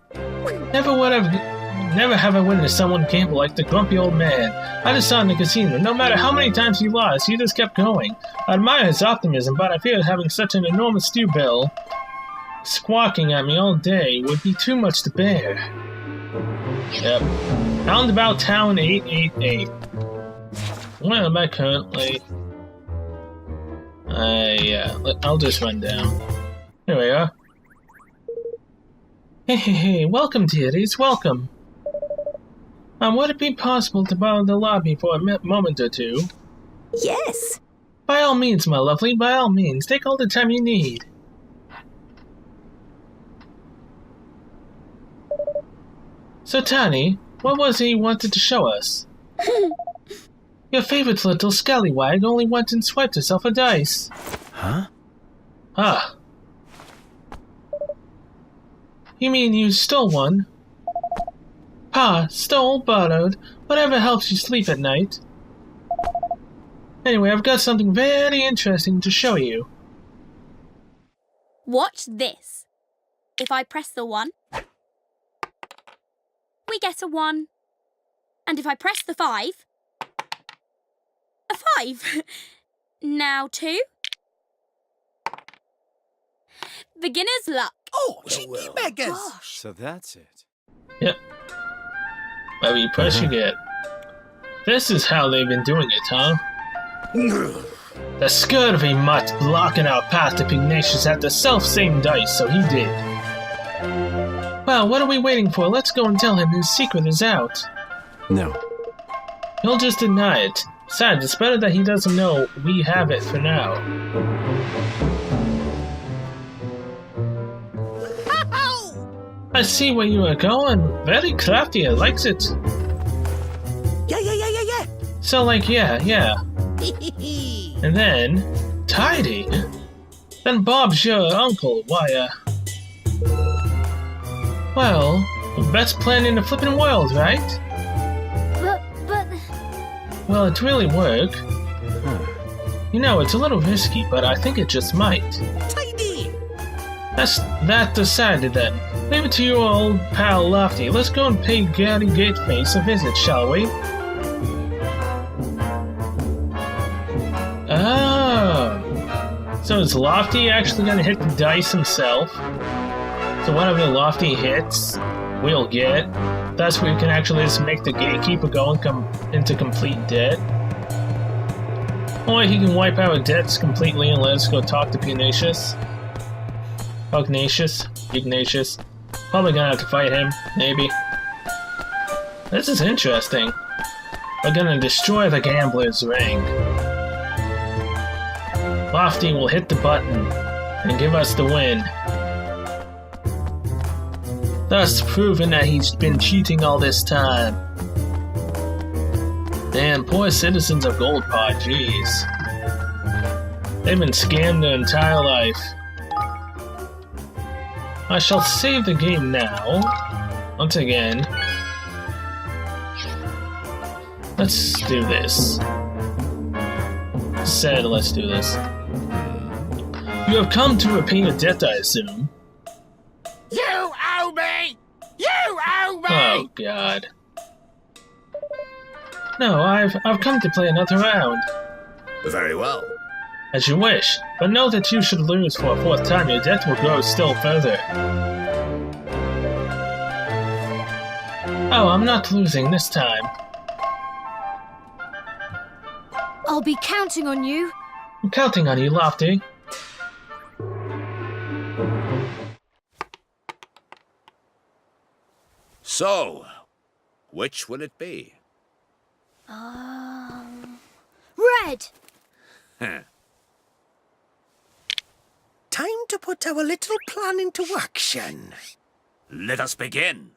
Never have I witnessed someone gamble like the grumpy old man. I just saw in the casino. No matter how many times he lost, he just kept going. I admire his optimism, but I fear having such an enormous stew bill squawking at me all day would be too much to bear. Yep. Roundabout Town 888. Where am I currently? I'll just run down. Here we are. Hey, welcome, dearies, welcome. Would it be possible to borrow the lobby for a moment or two? Yes. By all means, my lovely, by all means. Take all the time you need. So, Tani, what was it you wanted to show us? Your favorite little scallywag only went and swiped herself a dice. Huh? Ah. You mean you stole one? Pa, stole, borrowed, whatever helps you sleep at night. Anyway, I've got something very interesting to show you. Watch this. If I press the 1, we get a 1. And if I press the 5, a 5. Now 2. Beginner's luck. Oh, cheeky beggars. Gosh. So that's it. Yep. Whatever you press, you get. This is how they've been doing it, huh? The scurvy mutt blocking our path to Pugnacious had the self-same dice, so he did. Well, what are we waiting for? Let's go and tell him his secret is out. No. He'll just deny it. Besides, it's better that he doesn't know we have it for now. I see where you are going. Very crafty, I likes it. Yeah. So, like, yeah. And then, tidy. Then Bob's your uncle, why, well, the best plan in the flippin' world, right? But... Well, it really work. Huh. You know, it's a little risky, but I think it just might. Tidy. That decided then. Leave it to your old pal Lofty. Let's go and pay Gary Gateface a visit, shall we? Oh. So is Lofty actually gonna hit the dice himself? So whatever Lofty hits, we'll get. Thus we can actually just make the gatekeeper go and into complete debt. Or he can wipe our debts completely and let us go talk to Pugnacious. Pugnacious. Probably gonna have to fight him, maybe. This is interesting. We're gonna destroy the gambler's ring. Lofty will hit the button and give us the win. Thus proving that he's been cheating all this time. Damn, poor citizens of GoldPaw, jeez. They've been scammed their entire life. I shall save the game now. Once again. Let's do this. Said, let's do this. You have come to repay your debt, I assume. You owe me! You owe me! Oh, God. No, I've come to play another round. Very well. As you wish, but know that you should lose for a fourth time, your debt will grow still further. Oh, I'm not losing this time. I'll be counting on you. I'm counting on you, Lofty. So, which will it be? Red! Huh. Time to put our little plan into action. Let us begin.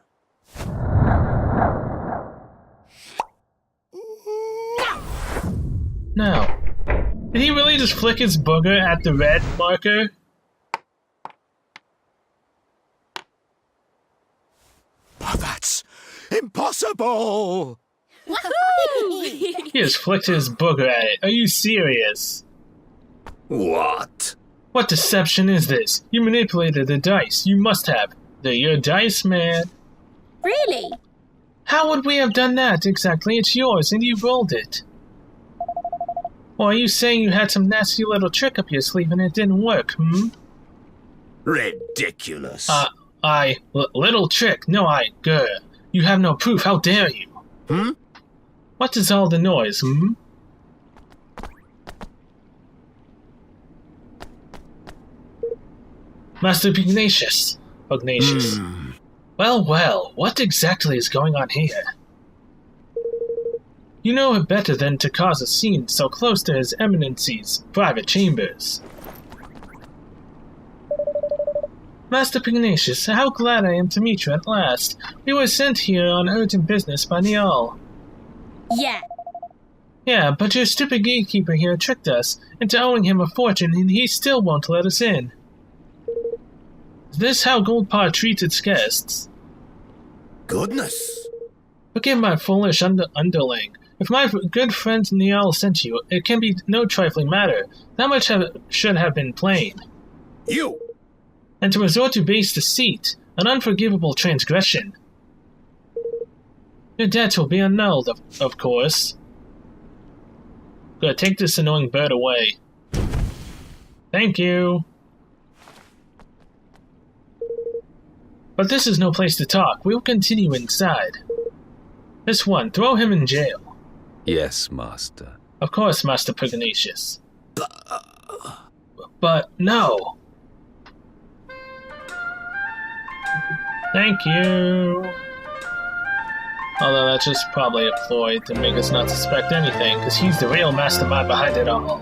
Now, did he really just flick his booger at the red marker? Oh, that's impossible! He just flicked his booger at it. Are you serious? What? What deception is this? You manipulated the dice. You must have. They're your dice, man. Really? How would we have done that exactly? It's yours and you rolled it. Or are you saying you had some nasty little trick up your sleeve and it didn't work, Ridiculous. Little trick? No, grr. You have no proof, how dare you? What is all the noise, Master Pugnacious. Well, what exactly is going on here? You know it better than to cause a scene so close to His Eminency's private chambers. Master Pugnacious, how glad I am to meet you at last. We were sent here on urgent business by Niall. Yeah. Yeah, but your stupid gatekeeper here tricked us into owing him a fortune and he still won't let us in. Is this how GoldPaw treats its guests? Goodness. Forgive my foolish underling. If my good friend Niall sent you, it can be no trifling matter. That much should have been plain. You! And to resort to base deceit, an unforgivable transgression. Your debts will be annulled, of course. Good, take this annoying bird away. Thank you. But this is no place to talk. We will continue inside. This one, throw him in jail. Yes, Master. Of course, Master Pugnacious. But no. Thank you. Although that's just probably a ploy to make us not suspect anything, because he's the real mastermind behind it all.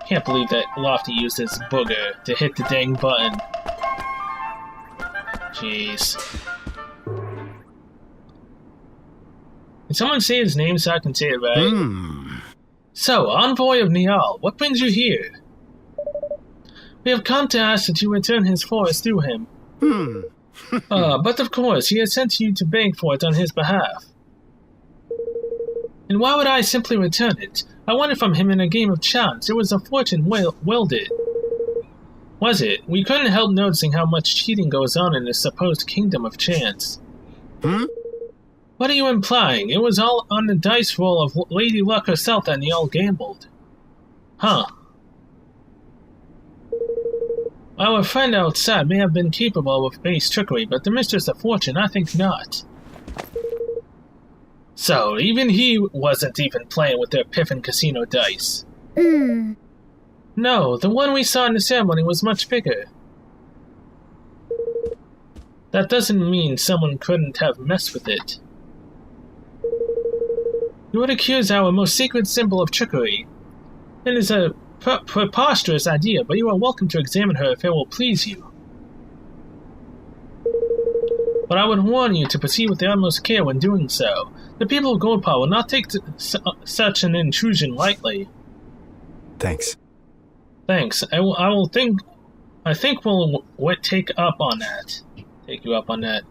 Can't believe that Lofty used his booger to hit the dang button. Jeez. Can someone say his name so I can say it right? So, Envoy of Niall, what brings you here? We have come to ask that you return his forest to him. But of course, he has sent you to beg for it on his behalf. And why would I simply return it? I won it from him in a game of chance. It was a fortune wielded. Was it? We couldn't help noticing how much cheating goes on in this supposed kingdom of chance. What are you implying? It was all on the dice roll of Lady Luck herself that Niall gambled. Huh. Our friend outside may have been capable of base trickery, but the Mistress of Fortune, I think not. So, even he wasn't even playing with their Piffin Casino dice. No, the one we saw in the ceremony was much bigger. That doesn't mean someone couldn't have messed with it. You would accuse our most sacred symbol of trickery. It is a preposterous idea, but you are welcome to examine her if it will please you. But I would warn you to proceed with the utmost care when doing so. The people of GoldPaw will not take such an intrusion lightly. Thanks. Thanks. I think we'll take up on that. Take you up on that.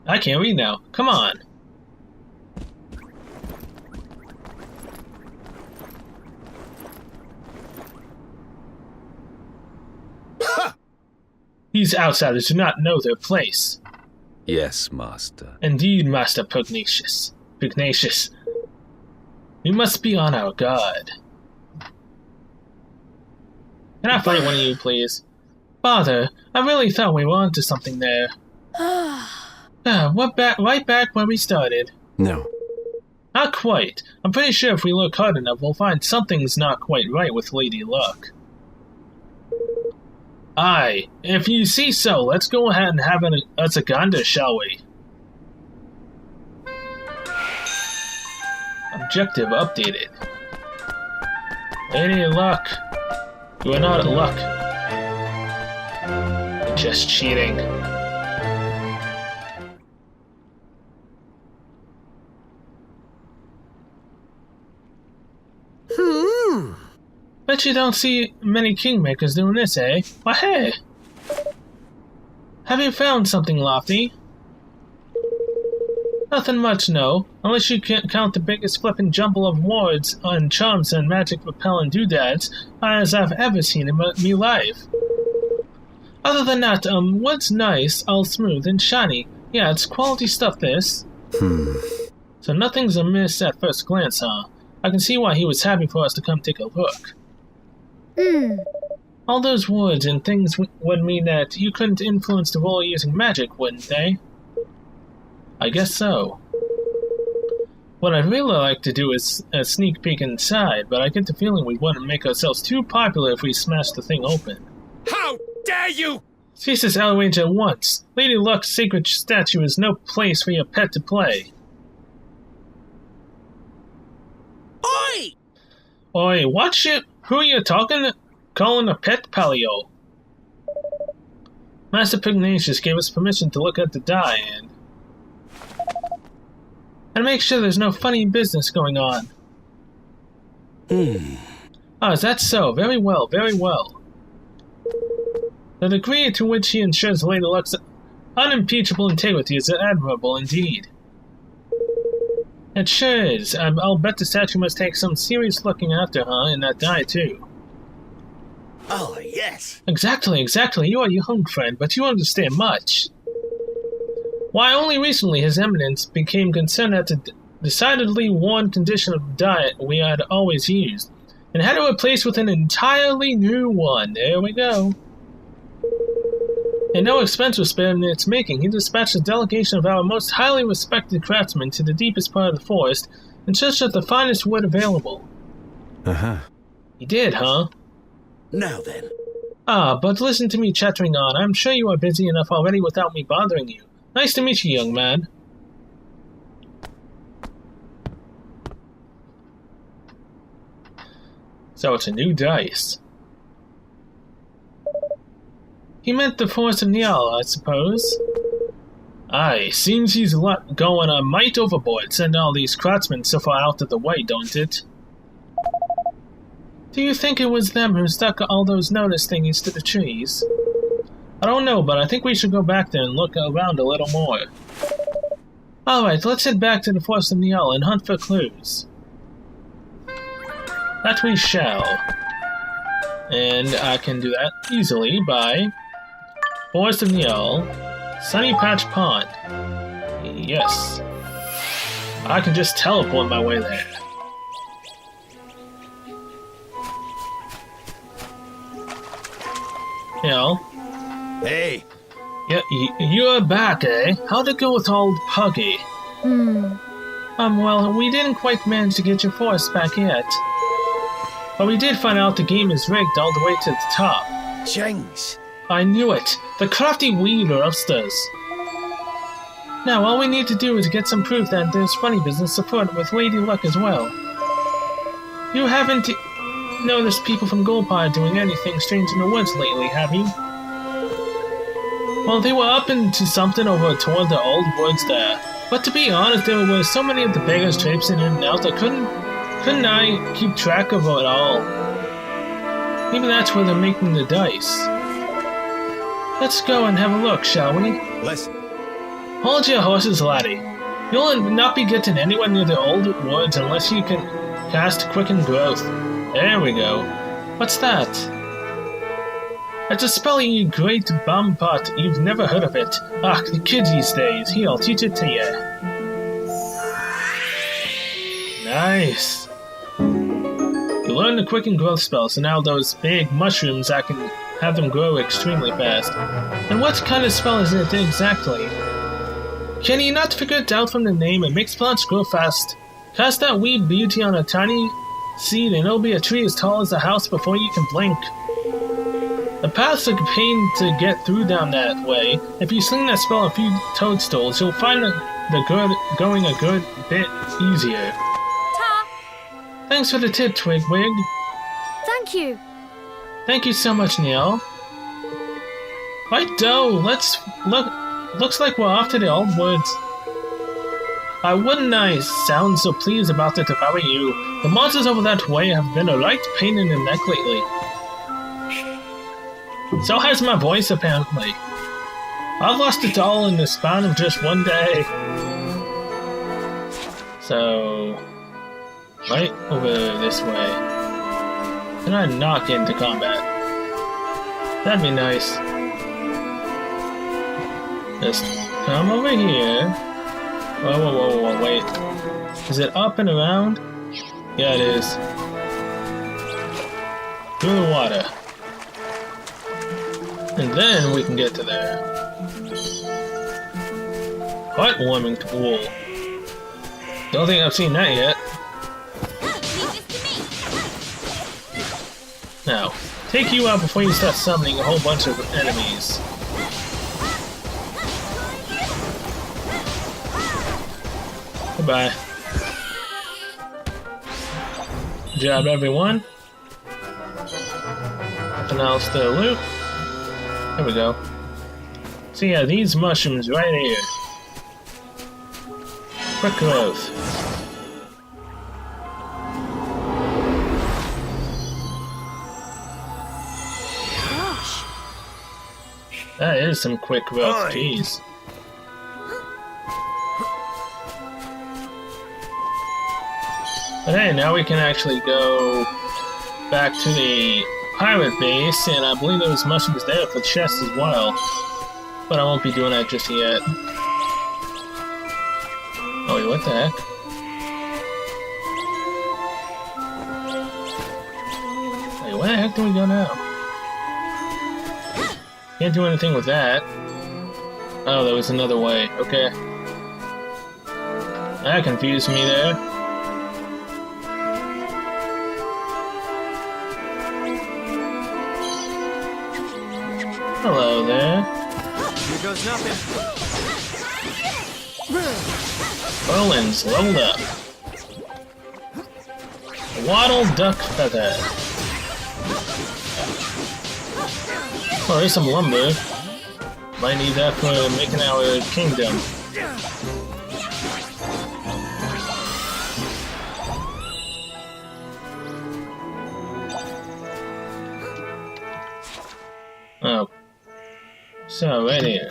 I can't read now. Come on. These outsiders do not know their place. Yes, Master. Indeed, Master Pugnacious. Pugnacious. We must be on our guard. Can I fight one of you, please? Father, I really thought we were onto something there. Right back where we started. No. Not quite. I'm pretty sure if we look hard enough, we'll find something's not quite right with Lady Luck. Aye, if you see so, let's go ahead and have a gander, shall we? Objective updated. Lady Luck. You are not Luck. You're just cheating. Bet you don't see many kingmakers doing this, eh? Why, hey! Have you found something, Lofty? Nothing much, no. Unless you can't count the biggest flippin' jumble of wards and charms and magic repellent doodads as I've ever seen in me life. Other than that, wood's nice, all smooth and shiny. Yeah, it's quality stuff, this. So nothing's amiss at first glance, huh? I can see why he was happy for us to come take a look. All those woods and things would mean that you couldn't influence the roller using magic, wouldn't they? I guess so. What I'd really like to do is a sneak peek inside, but I get the feeling we wouldn't make ourselves too popular if we smashed the thing open. How dare you! Cease this outrage at once. Lady Luck's sacred statue is no place for your pet to play. Oi! Oi, watch it! Who are you calling a pet, Palio? Master Pugnacious gave us permission to look at the die and make sure there's no funny business going on. Oh, is that so? Very well, very well. The degree to which he ensures Lady Luck's unimpeachable integrity is admirable indeed. It sure is. I'll bet the statue must take some serious looking after, in that die, too. Oh, yes. Exactly. You are young, friend, but you understand much. Why, only recently His Eminence became concerned at the decidedly worn condition of the die we had always used, and had to replace with an entirely new one. There we go. And no expense was spared in its making. He dispatched a delegation of our most highly respected craftsmen to the deepest part of the forest in search of the finest wood available. He did, huh? Now then. But listen to me chattering on. I'm sure you are busy enough already without me bothering you. Nice to meet you, young man. So it's a new dice. He meant the Forest of Niall, I suppose. Aye, seems he's going a mite overboard, sending all these craftsmen so far out of the way, don't it? Do you think it was them who stuck all those notice thingies to the trees? I don't know, but I think we should go back there and look around a little more. Alright, let's head back to the Forest of Niall and hunt for clues. That we shall. And I can do that easily by Forest of Niall, Sunny Patch Pond. Yes. I can just teleport my way there. Hey. Yeah, you're back, eh? How'd it go with old Puggy? Well, we didn't quite manage to get your forest back yet. But we did find out the game is rigged all the way to the top. James. I knew it. The crafty weeder upstairs. Now, all we need to do is get some proof that there's funny business afoot with Lady Luck as well. You haven't noticed people from GoldPaw doing anything strange in the woods lately, have you? Well, they were up into something over toward the old woods there. But to be honest, there were so many of the beggars traipsing in and out, I couldn't I keep track of it all. Maybe that's where they're making the dice. Let's go and have a look, shall we? Listen. Hold your horses, laddie. You'll not be getting anywhere near the old woods unless you can cast Quicken Growth. There we go. What's that? It's a spell, you great bomb pot. You've never heard of it. Ah, the kids these days. Here, I'll teach it to you. Nice. You learn the quicken growth spell, so now those big mushrooms, I can have them grow extremely fast. And what kind of spell is it exactly? Can you not figure it out from the name? It makes plants grow fast. Cast that wee beauty on a tiny seed and it'll be a tree as tall as a house before you can blink. The path's a pain to get through down that way. If you sling that spell a few toadstools, you'll find going a good bit easier. Ta! Thanks for the tip, Twigwig. Thank you. Thank you so much, Neil. Right, Doe, let's look. Looks like we're off to the old woods. I wouldn't sound so pleased about it if I were you. The monsters over that way have been a right pain in the neck lately. So has my voice, apparently. I've lost it all in the span of just one day. So, right over this way. Can I not get into combat? That'd be nice. Just come over here. Whoa, wait. Is it up and around? Yeah, it is. Through the water. And then we can get to there. Heartwarming pool. Don't think I've seen that yet. Now, take you out before you start summoning a whole bunch of enemies. Goodbye. Good job, everyone. Nothing else to loot. There we go. So yeah, these mushrooms right here. Quick growth. Gosh. That is some quick growth, Oi. jeez. But hey, now we can actually go back to the pirate base, and I believe there was mushrooms there for chests as well. But I won't be doing that just yet. Oh wait, what the heck? Wait, where the heck do we go now? Can't do anything with that. Oh, there was another way. Okay. That confused me there. Hello there. Here goes nothing. Merlin's leveled up. Waddle duck feather. Oh, there's some lumber. Might need that for making our kingdom. Oh. So, right here.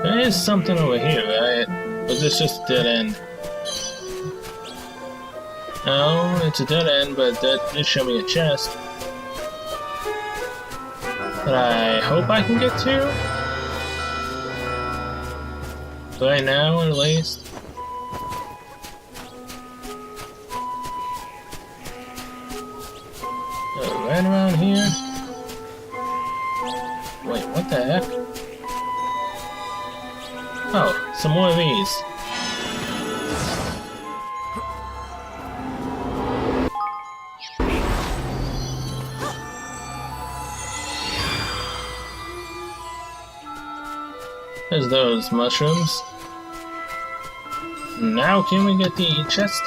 There is something over here, right? Or is this just a dead end? No, it's a dead end, but that did show me a chest. That I hope I can get to? Right now, at least. Oh, right around here. Wait, what the heck? Oh, some more of these. There's those mushrooms. Now can we get the chest?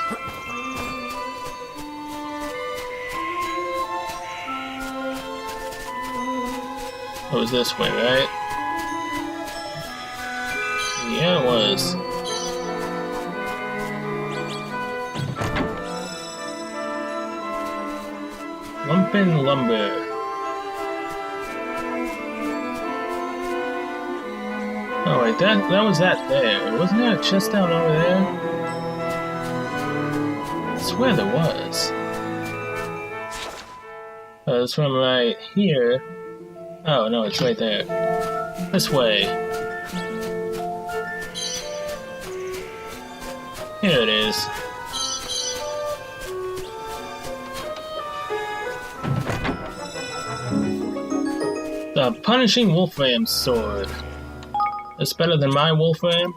It was this way, right? Yeah, it was. Lumpin' lumber. Oh wait, that was that there. Wasn't there a chest down over there? I swear there was. Oh, this one right here. Oh, no, it's right there. This way. Here it is. The Punishing Wolfram Sword. It's better than my Wolfram.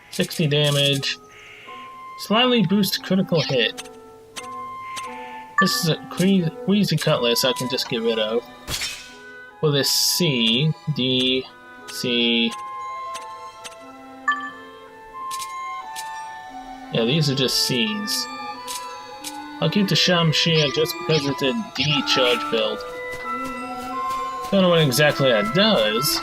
60 damage. Slightly boost critical hit. This is a Queasy Cutlass I can just get rid of. With this C, D, C. Yeah, these are just C's. I'll keep the Shamshir just because it's a D charge build. Don't know what exactly that does.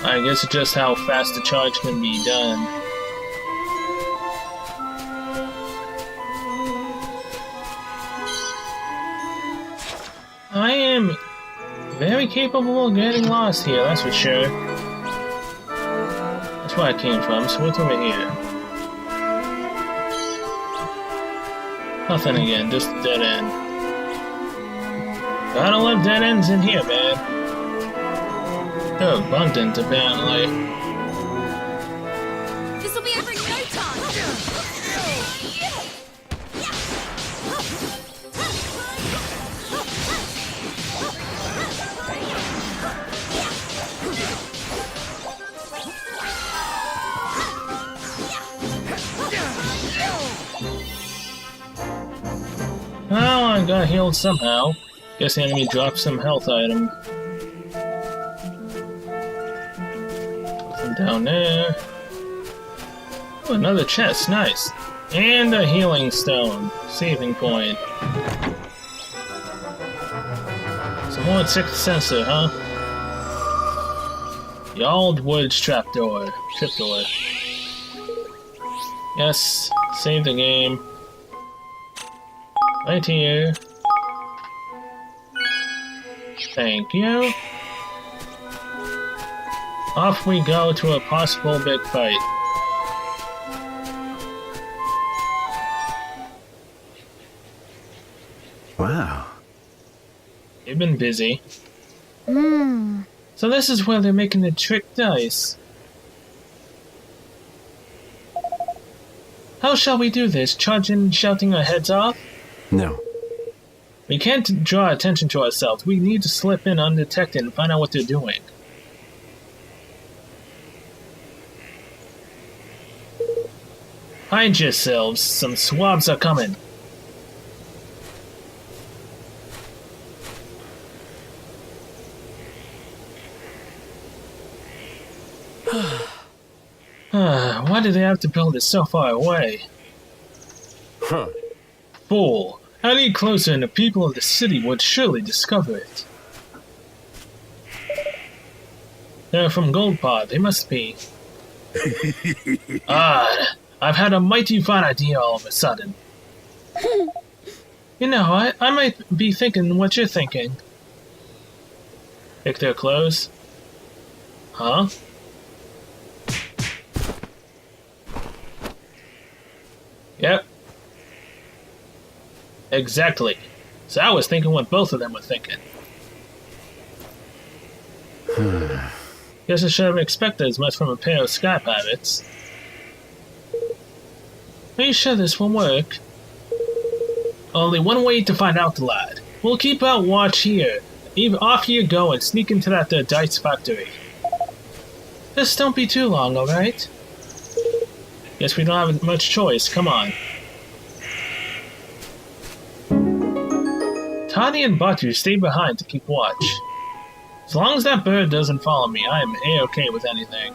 I guess it's just how fast the charge can be done. I am very capable of getting lost here, that's for sure. That's where I came from, so what's over here? Nothing again, just a dead end. Gotta love dead ends in here, man. They're abundant, apparently. This'll be over in no time. Well, I got healed somehow. Guess the enemy dropped some health item. Nothing down there. Oh, another chest, nice. And a healing stone. Saving point. Some more sixth sensor, huh? The old woods trapdoor. Yes, save the game. Right here. Thank you. Off we go to a possible big fight. Wow. You've been busy. Hmm. So this is where they're making the trick dice. How shall we do this? Charging and shouting our heads off? No. We can't draw attention to ourselves. We need to slip in undetected and find out what they're doing. Hide yourselves. Some swabs are coming. Why do they have to build it so far away? Huh. Fool! Any closer and the people of the city would surely discover it. They're from GoldPaw, they must be. I've had a mighty fine idea all of a sudden. You know, I might be thinking what you're thinking. Pick their clothes? Huh? Yep. Exactly. So I was thinking what both of them were thinking. Guess I should have expected as much from a pair of sky pirates. Are you sure this will work? Only one way to find out, lad. We'll keep out watch here. Off you go and sneak into that dice factory. Just don't be too long, alright? Guess we don't have much choice, come on. Tani and Batu stay behind to keep watch. As long as that bird doesn't follow me, I am A-okay with anything.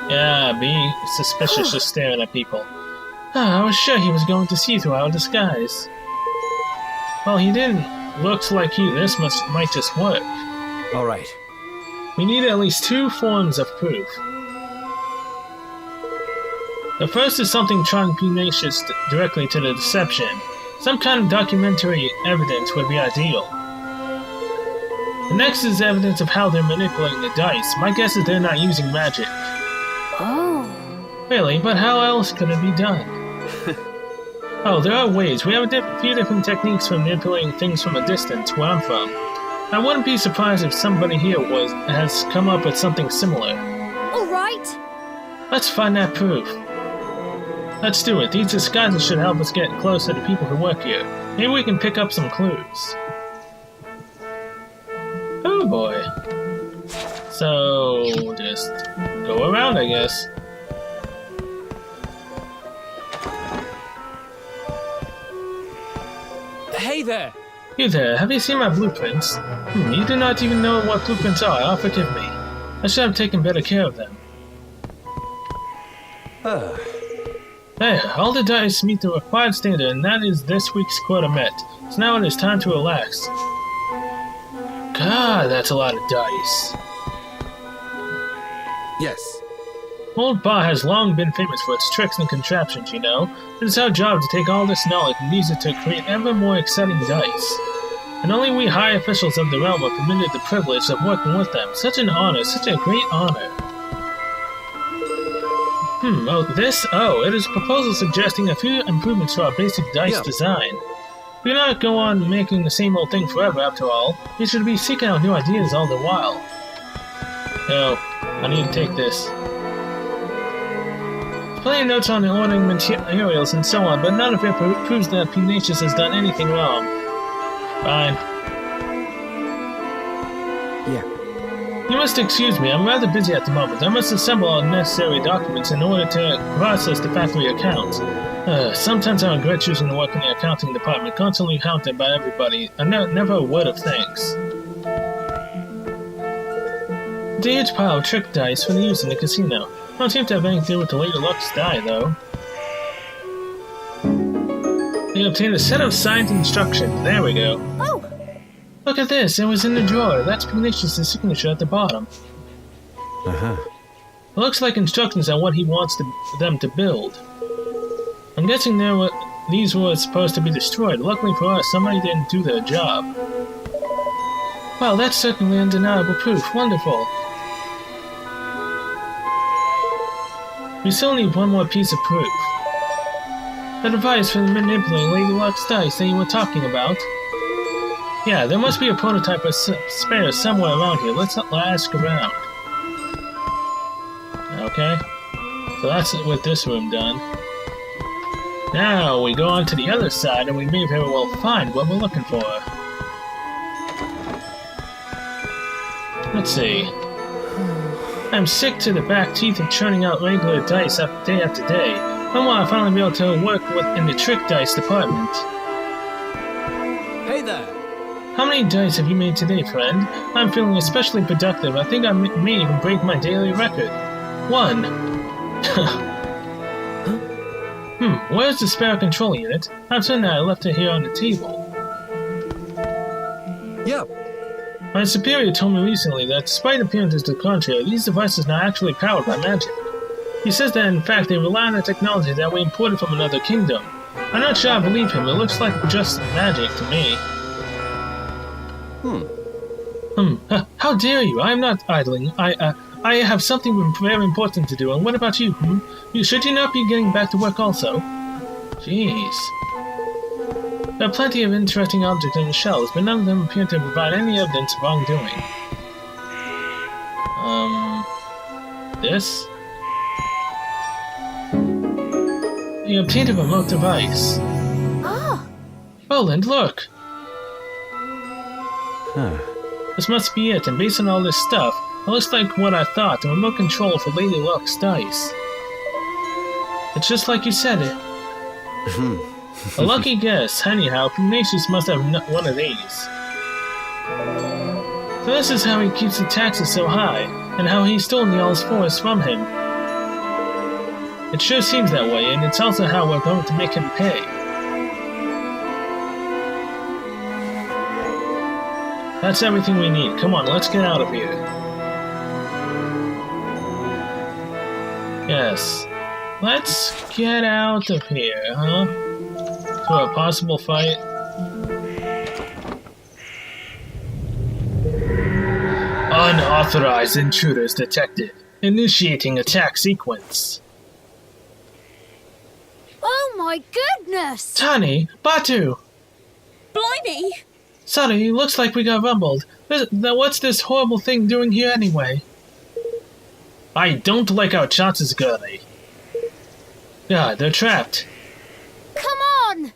Yeah, be suspicious just staring at people. I was sure he was going to see through our disguise. Well, he didn't. Looks like this might just work. All right. We need at least 2 forms of proof. The first is something trying pugnacious directly to the deception. Some kind of documentary evidence would be ideal. The next is evidence of how they're manipulating the dice. My guess is they're not using magic. Really, but how else could it be done? Oh, there are ways. We have a few different techniques for manipulating things from a distance where I'm from. I wouldn't be surprised if somebody here has come up with something similar. All right. Let's find that proof. Let's do it. These disguises should help us get closer to people who work here. Maybe we can pick up some clues. Oh boy. So, just go around, I guess. Hey there! You there, have you seen my blueprints? You do not even know what blueprints are. Oh, forgive me. I should have taken better care of them. There, all the dice meet the required standard, and that is this week's quota met. So now it is time to relax. God, that's a lot of dice. Yes. GoldPaw has long been famous for its tricks and contraptions, you know. It is our job to take all this knowledge and use it to create ever more exciting dice. And only we high officials of the realm are permitted the privilege of working with them. Such an honor, such a great honor. It is a proposal suggesting a few improvements to our basic dice design. We cannot go on making the same old thing forever, after all. We should be seeking out new ideas all the while. Oh, I need to take this. There's plenty of notes on the ordering materials and so on, but none of it proves that Pugnacious has done anything wrong. Fine. Yeah. You must excuse me, I'm rather busy at the moment. I must assemble all necessary documents in order to process the factory accounts. Sometimes I regret choosing to work in the accounting department, constantly hounded by everybody, and never a word of thanks. The huge pile of trick dice for the use in the casino. Don't seem to have anything to do with the Lady Luck's die, though. You obtained a set of signed instructions. There we go. Oh, Look at this, it was in the drawer. That's Pugnacious' signature at the bottom. Uh-huh. It looks like instructions on what he wants them to build. I'm guessing these were supposed to be destroyed. Luckily for us, somebody didn't do their job. Well, that's certainly undeniable proof. Wonderful. We still need one more piece of proof. The device for manipulating Lady Luck's dice that you were talking about. Yeah, there must be a prototype of spare somewhere around here. Let's ask around. Okay. So that's with this room done. Now we go on to the other side and we may very well find what we're looking for. Let's see. I'm sick to the back teeth of churning out regular dice day after day. When will I finally be able to work in the trick dice department? Hey there! How many dice have you made today, friend? I'm feeling especially productive. I think I may even break my daily record. 1. Where's the spare control unit? I'm certain I left it here on the table. Yep. My superior told me recently that despite appearances to the contrary, these devices are not actually powered by magic. He says that in fact they rely on the technology that we imported from another kingdom. I'm not sure I believe him. It looks like just magic to me. How dare you? I am not idling. I have something very important to do. And what about you? Should you not be getting back to work also? Jeez. There are plenty of interesting objects in the shelves, but none of them appear to provide any evidence of wrongdoing. This? You obtained a remote device. ah, Roland, look! Huh. This must be it, and based on all this stuff, it looks like what I thought, the remote control for Lady Luck's dice. It's just like you said it. A lucky guess. Anyhow, Pugnacious must have one of these. So this is how he keeps the taxes so high, and how he stole Niall's forest from him. It sure seems that way, and it's also how we're going to make him pay. That's everything we need. Come on, let's get out of here. Yes. Let's get out of here, huh? To a possible fight. Unauthorized intruders detected. Initiating attack sequence. Oh my goodness! Tani! Batu! Blimey! Sonny, looks like we got rumbled. What's this horrible thing doing here anyway? I don't like our chances, girlie. God, they're trapped. Come on!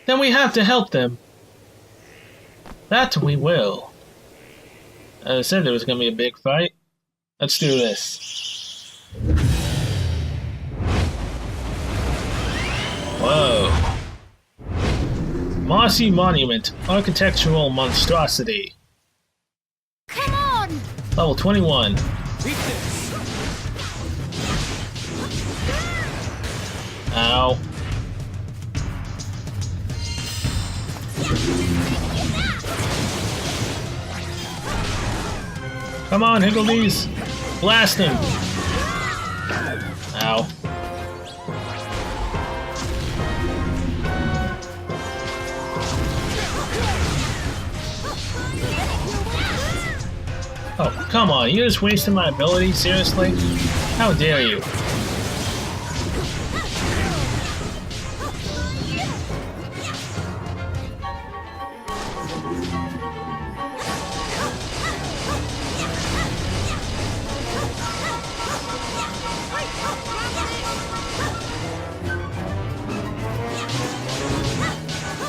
Then we have to help them. That we will. I said there was going to be a big fight. Let's do this. Whoa. Mossy Monument. Architectural monstrosity. Come on! Level 21. Beat this. Ow. Come on, Higgledies! Blast him! Ow. Oh, come on, you're just wasting my ability? Seriously? How dare you?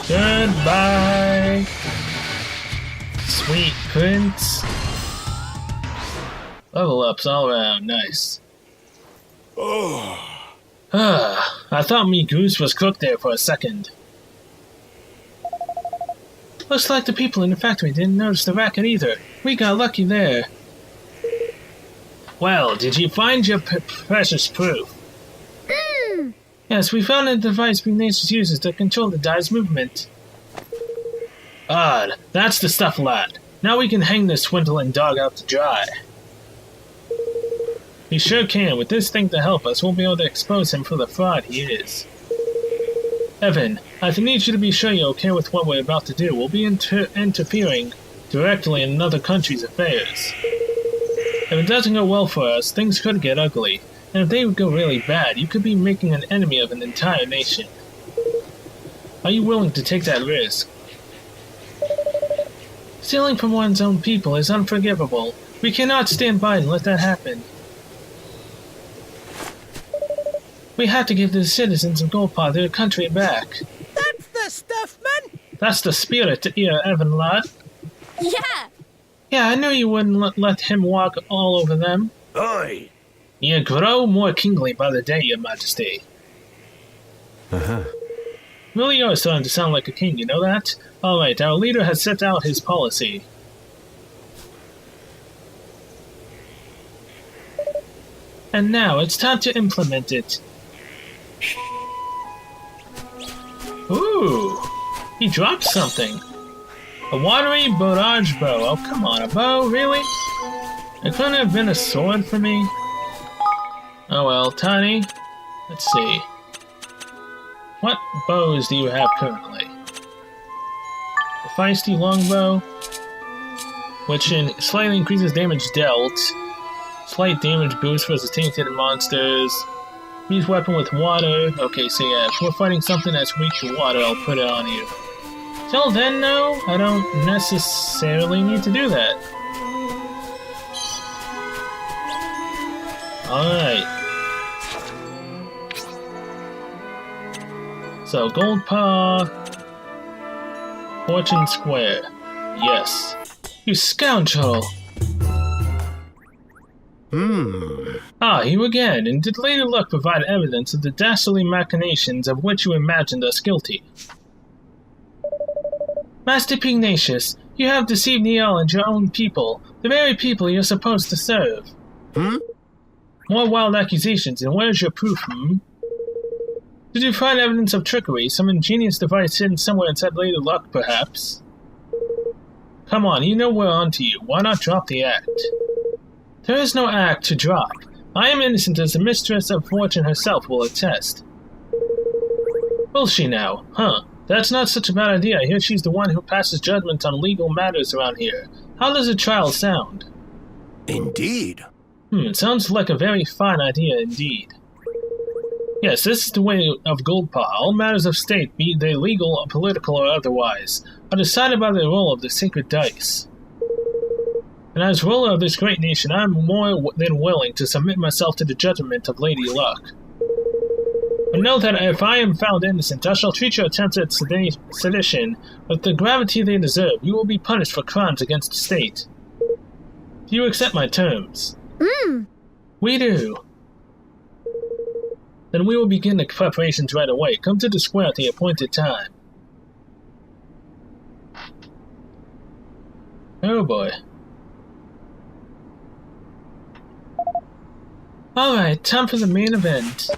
Goodbye, sweet prince. Level ups all around, nice. I thought me goose was cooked there for a second. Looks like the people in the factory didn't notice the racket either. We got lucky there. Well, did you find your precious proof? Yes, we found a device Ignatius uses to control the dye's movement. Odd. That's the stuff, lad. Now we can hang this swindling dog out to dry. We sure can. With this thing to help us, we'll be able to expose him for the fraud he is. Evan, I need you to be sure you're okay with what we're about to do. We'll be interfering directly in another country's affairs. If it doesn't go well for us, things could get ugly. And if they would go really bad, you could be making an enemy of an entire nation. Are you willing to take that risk? Stealing from one's own people is unforgivable. We cannot stand by and let that happen. We have to give the citizens of GoldPaw their country back. That's the stuff, man! That's the spirit here, Evan, lad. Yeah! Yeah, I knew you wouldn't let him walk all over them. Oi! You grow more kingly by the day, your majesty. Really are starting to sound like a king, you know that? Alright, our leader has set out his policy. And now, it's time to implement it. Ooh! He dropped something. A watery barrage bow. Oh, come on, a bow? Really? It couldn't have been a sword for me? Oh well, Tiny. Let's see. What bows do you have currently? The feisty longbow, which slightly increases damage dealt. Slight damage boost versus tainted monsters. Use weapon with water. Okay, so yeah, if we're fighting something that's weak to water, I'll put it on you. Till then, no, I don't necessarily need to do that. Alright. So, GoldPaw. Fortune Square. Yes. You scoundrel! Ah, you again, and did Lady Luck provide evidence of the dastardly machinations of which you imagined us guilty? Master Ignatius, you have deceived Niel and your own people, the very people you're supposed to serve. More wild accusations, and where's your proof, Did you find evidence of trickery, some ingenious device hidden somewhere inside Lady Luck, perhaps? Come on, you know we're onto you. Why not drop the act? There is no act to drop. I am innocent as the mistress of fortune herself will attest. Will she now? Huh. That's not such a bad idea. I hear she's the one who passes judgment on legal matters around here. How does a trial sound? Indeed. It sounds like a very fine idea indeed. Yes, this is the way of GoldPaw. All matters of state, be they legal, political, or otherwise, are decided by the roll of the sacred dice. And as ruler of this great nation, I am more than willing to submit myself to the judgment of Lady Luck. But know that if I am found innocent, I shall treat your attempts at sedition with the gravity they deserve. You will be punished for crimes against the state. Do you accept my terms? We do. Then we will begin the preparations right away. Come to the square at the appointed time. Oh boy. Alright, time for the main event.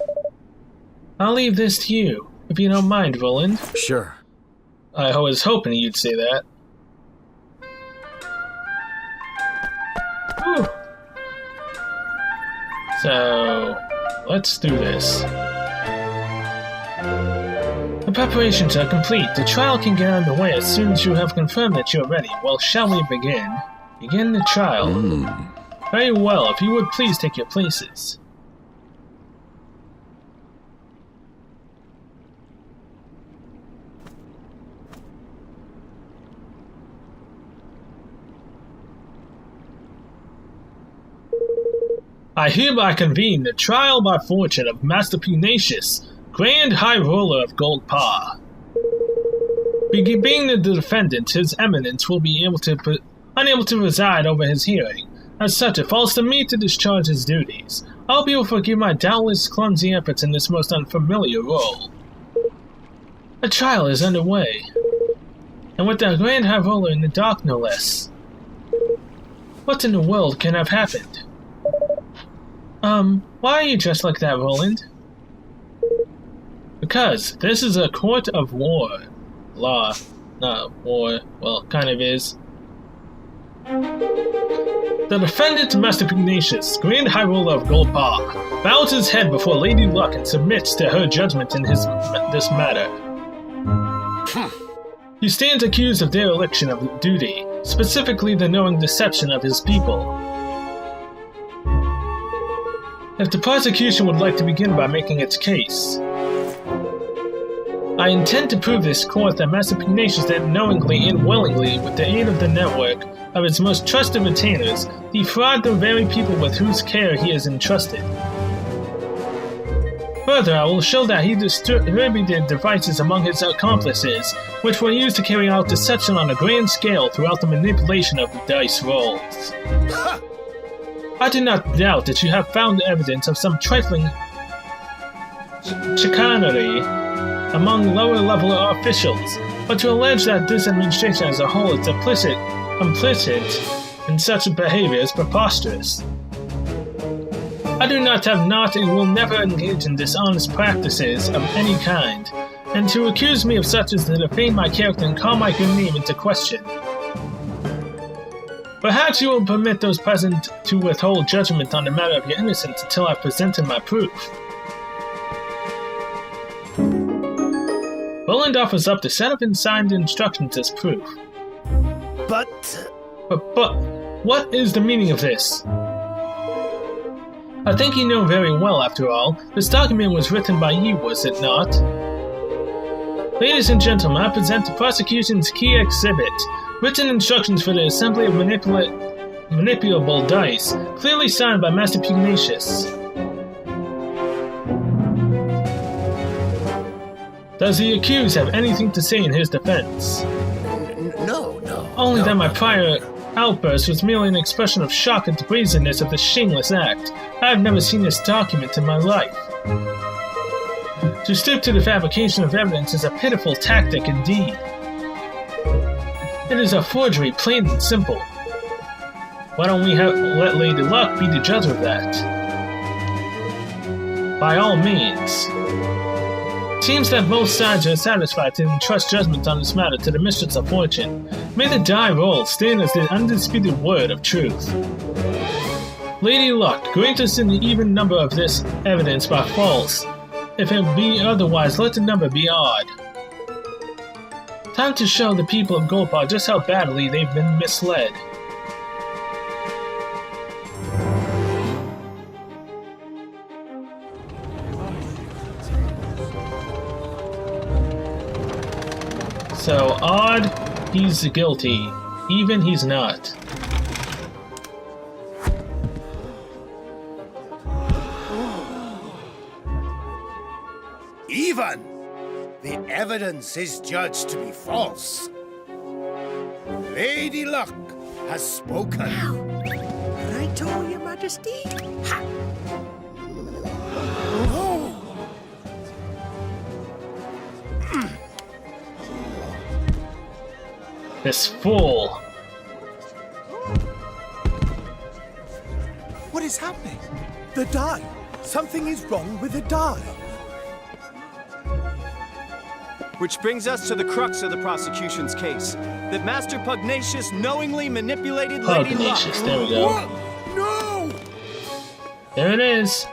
I'll leave this to you, if you don't mind, Roland. Sure. I was hoping you'd say that. Whew. So, let's do this. The preparations are complete. The trial can get underway as soon as you have confirmed that you're ready. Well, shall we begin? Begin the trial. Very well, if you would please take your places. I hereby convene the trial by fortune of Master Pugnacious, Grand High Ruler of GoldPaw. Being the defendant, His Eminence will be unable to preside over his hearing. As such, it falls to me to discharge his duties. I hope you will forgive my doubtless clumsy efforts in this most unfamiliar role. A trial is underway, and with the Grand High Ruler in the dark, no less. What in the world can have happened? Why are you dressed like that, Roland? Because this is a court of war. Law. Not war. Well, kind of is. The defendant, Master Pugnacious, Grand High Ruler of GoldPaw, bows his head before Lady Luck and submits to her judgment in this matter. He stands accused of dereliction of duty, specifically the knowing deception of his people. If the prosecution would like to begin by making its case, I intend to prove this court that Master Pugnacious did knowingly and willingly, with the aid of the network of its most trusted retainers, defraud the very people with whose care he is entrusted. Further, I will show that he distributed devices among his accomplices, which were used to carry out deception on a grand scale throughout the manipulation of the dice rolls. I do not doubt that you have found evidence of some trifling chicanery among lower-level officials, but to allege that this administration as a whole is complicit in such behavior is preposterous. I do not have and will never engage in dishonest practices of any kind, and to accuse me of such is to defame my character and call my good name into question. Perhaps you will permit those present to withhold judgment on the matter of your innocence until I've presented my proof. Roland offers up the set of signed instructions as proof. But what is the meaning of this? I think you know very well, after all. This document was written by you, was it not? Ladies and gentlemen, I present the prosecution's key exhibit. Written instructions for the assembly of manipulable dice, clearly signed by Master Pugnacious. Does the accused have anything to say in his defense? no. Only that my prior outburst was merely an expression of shock at the brazenness of this shameless act. I have never seen this document in my life. To stoop to the fabrication of evidence is a pitiful tactic indeed. It is a forgery, plain and simple. Why don't we let Lady Luck be the judge of that? By all means. It seems that both sides are satisfied to entrust judgment on this matter to the Mistress of Fortune. May the die roll stand as the undisputed word of truth. Lady Luck, grant us an even number of this evidence by false. If it be otherwise, let the number be odd. Time to show the people of GoldPaw just how badly they've been misled. So, odd, he's guilty. Even, he's not. Even! The evidence is judged to be false. Lady Luck has spoken. Right, oh, Your Majesty? Ha! This fool. What is happening? The die. Something is wrong with the die. Which brings us to the crux of the prosecution's case. That Master Pugnacious knowingly manipulated Lady Luck. Pugnacious, there we go. What? No! There it is.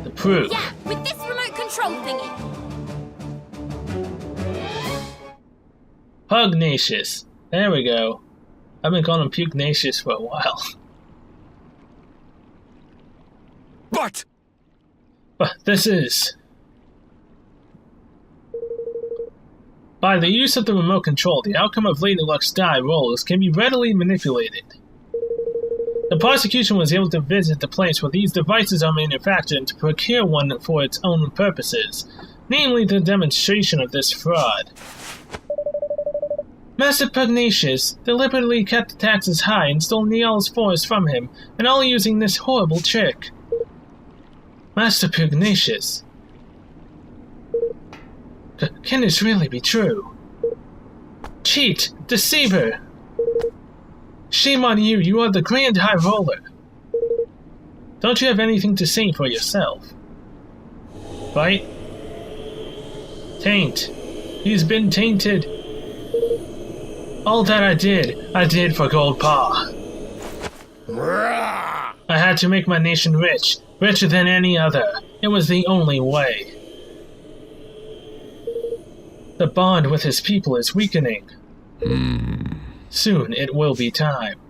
The proof. Yeah, with this remote control thingy. Pugnacious. There we go. I've been calling him Pugnacious for a while. But But this is... By the use of the remote control, the outcome of Lady Luck's die rolls can be readily manipulated. The prosecution was able to visit the place where these devices are manufactured and to procure one for its own purposes, namely the demonstration of this fraud. Master Pugnacious deliberately kept the taxes high and stole Niall's forest from him, and all using this horrible trick. Master Pugnacious. Can this really be true? Cheat! Deceiver! Shame on you, you are the Grand High Roller. Don't you have anything to say for yourself? Right? Taint. He's been tainted. All that I did for GoldPaw. I had to make my nation rich, richer than any other. It was the only way. The bond with his people is weakening. Soon it will be time.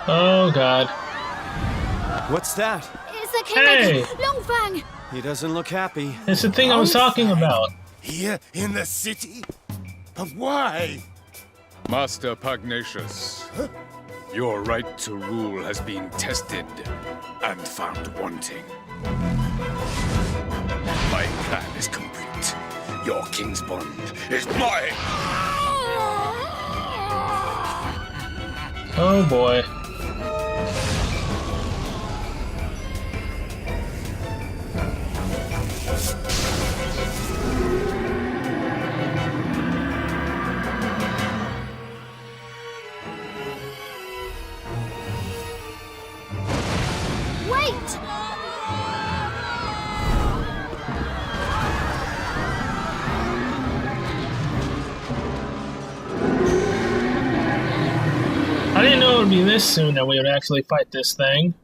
Oh God. What's that? It's the Hey! Kingmaker, Longfang! He doesn't look happy. It's the thing I was talking about. here in the city? But why? Master Pugnacious, your right to rule has been tested and found wanting. My plan is complete. Your king's bond is mine! Oh boy. Wait! I didn't know it would be this soon that we would actually fight this thing.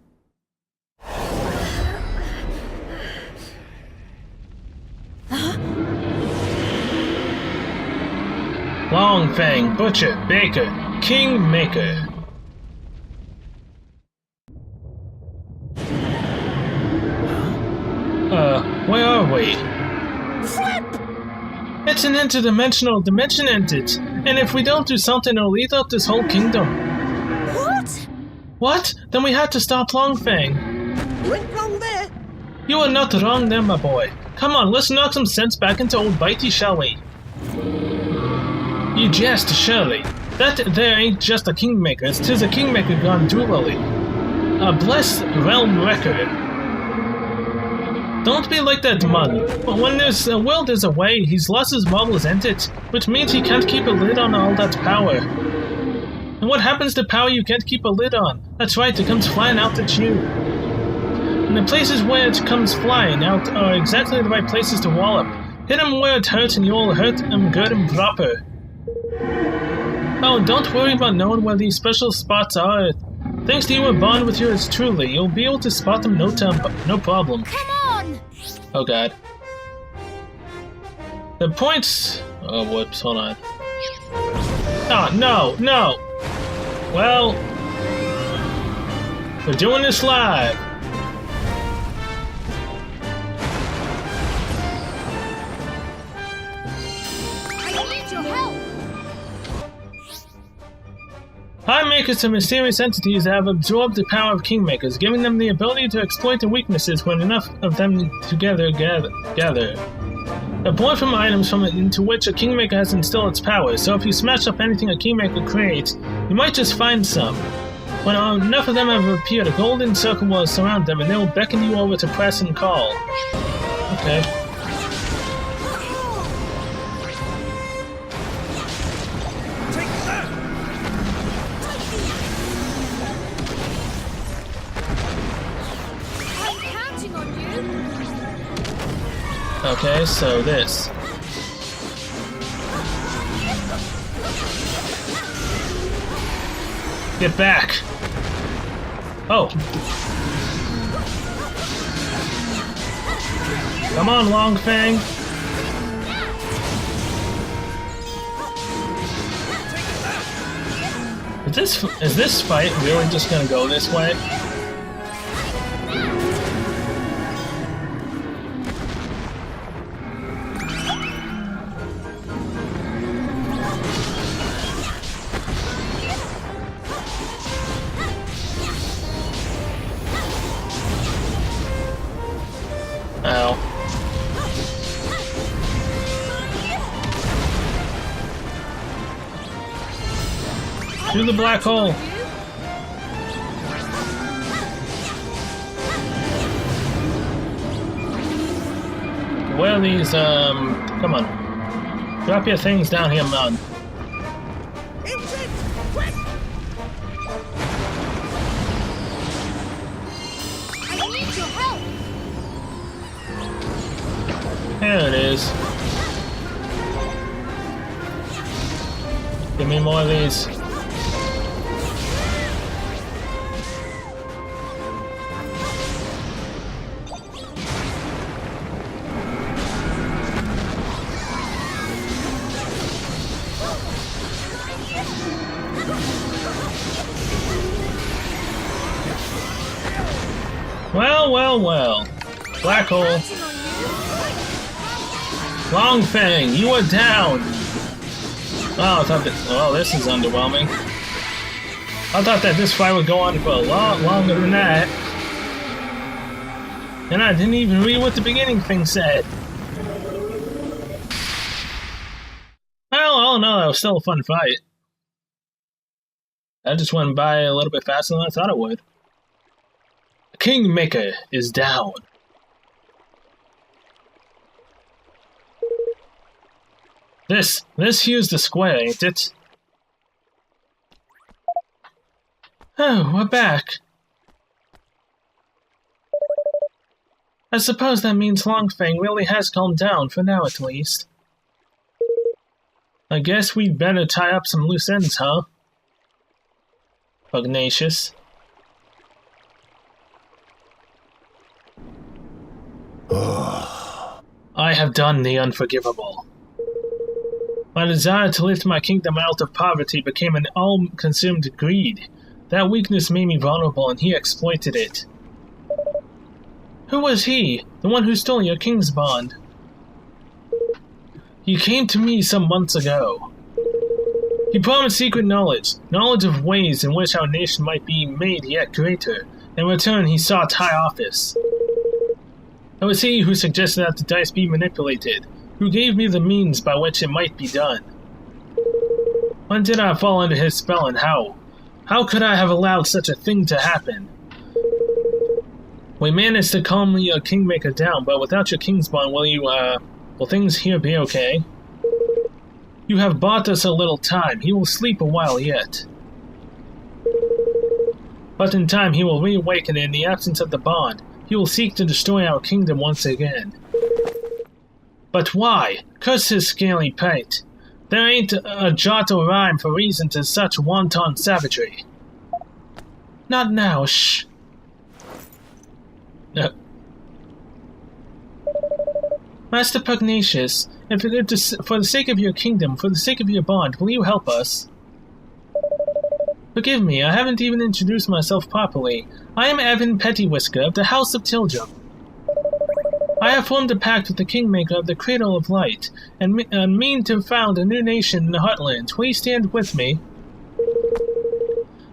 Longfang, Butcher, Baker, Kingmaker. Where are we? It's an interdimensional dimension entered, and if we don't do something, it'll eat up this whole kingdom. What? What? Then we had to stop Longfang. You ain't wrong there. You are not wrong there, my boy. Come on, let's knock some sense back into old Bitey, shall we? You jest, surely. That there ain't just a Kingmaker, 'tis a Kingmaker gone dually. A blessed realm record. Don't be like that, man. When there's a will, there's a way. He's lost his marvelous entity, which means he can't keep a lid on all that power. And what happens to power you can't keep a lid on? That's right, it comes flying out at you. And the places where it comes flying out are exactly the right places to wallop. Hit him where it hurts and you'll hurt him good and proper. Oh, don't worry about knowing where these special spots are. Thanks to your bond with yours truly, you'll be able to spot them no problem. Come on! Oh god. The points... Oh, whoops, hold on. Oh, no, no! Well... We're doing this live. High Makers are mysterious entities that have absorbed the power of Kingmakers, giving them the ability to exploit their weaknesses when enough of them together gather. They're born from items into which a Kingmaker has instilled its power, so if you smash up anything a Kingmaker creates, you might just find some. When enough of them have appeared, a golden circle will surround them and they will beckon you over to press and call. Okay. Okay, so this. Get back! Oh! Come on, Longfang! Is this fight really just gonna go this way? Ow. Through the black hole. Where are these, come on. Drop your things down here, man. There it is. Give me more of these. Well, well, well. Black hole. Longfang, you are down! Oh, I thought that. Oh, this is underwhelming. I thought that this fight would go on for a lot longer than that. And I didn't even read what the beginning thing said. Well, oh no, that was still a fun fight. That just went by a little bit faster than I thought it would. Kingmaker is down. This here's the square, ain't it? Oh, we're back. I suppose that means Longfang really has calmed down, for now at least. I guess we'd better tie up some loose ends, huh? Pugnacious. I have done the unforgivable. My desire to lift my kingdom out of poverty became an all-consumed greed. That weakness made me vulnerable, and he exploited it. Who was he? The one who stole your king's bond? He came to me some months ago. He promised secret knowledge of ways in which our nation might be made yet greater. In return, he sought high office. It was he who suggested that the dice be manipulated, who gave me the means by which it might be done. When did I fall under his spell, and how? How could I have allowed such a thing to happen? We managed to calm your Kingmaker down, but without your King's Bond, will things here be okay? You have bought us a little time. He will sleep a while yet. But in time he will reawaken, and in the absence of the bond, he will seek to destroy our kingdom once again. But why? Curse his scaly pate. There ain't a jot or rhyme for reason to such wanton savagery. Not now, shh. Master Pugnacious, for the sake of your kingdom, for the sake of your bond, will you help us? Forgive me, I haven't even introduced myself properly. I am Evan Pettywhisker of the House of Tildrum. I have formed a pact with the Kingmaker of the Cradle of Light, and mean to found a new nation in the Heartlands. Will you stand with me?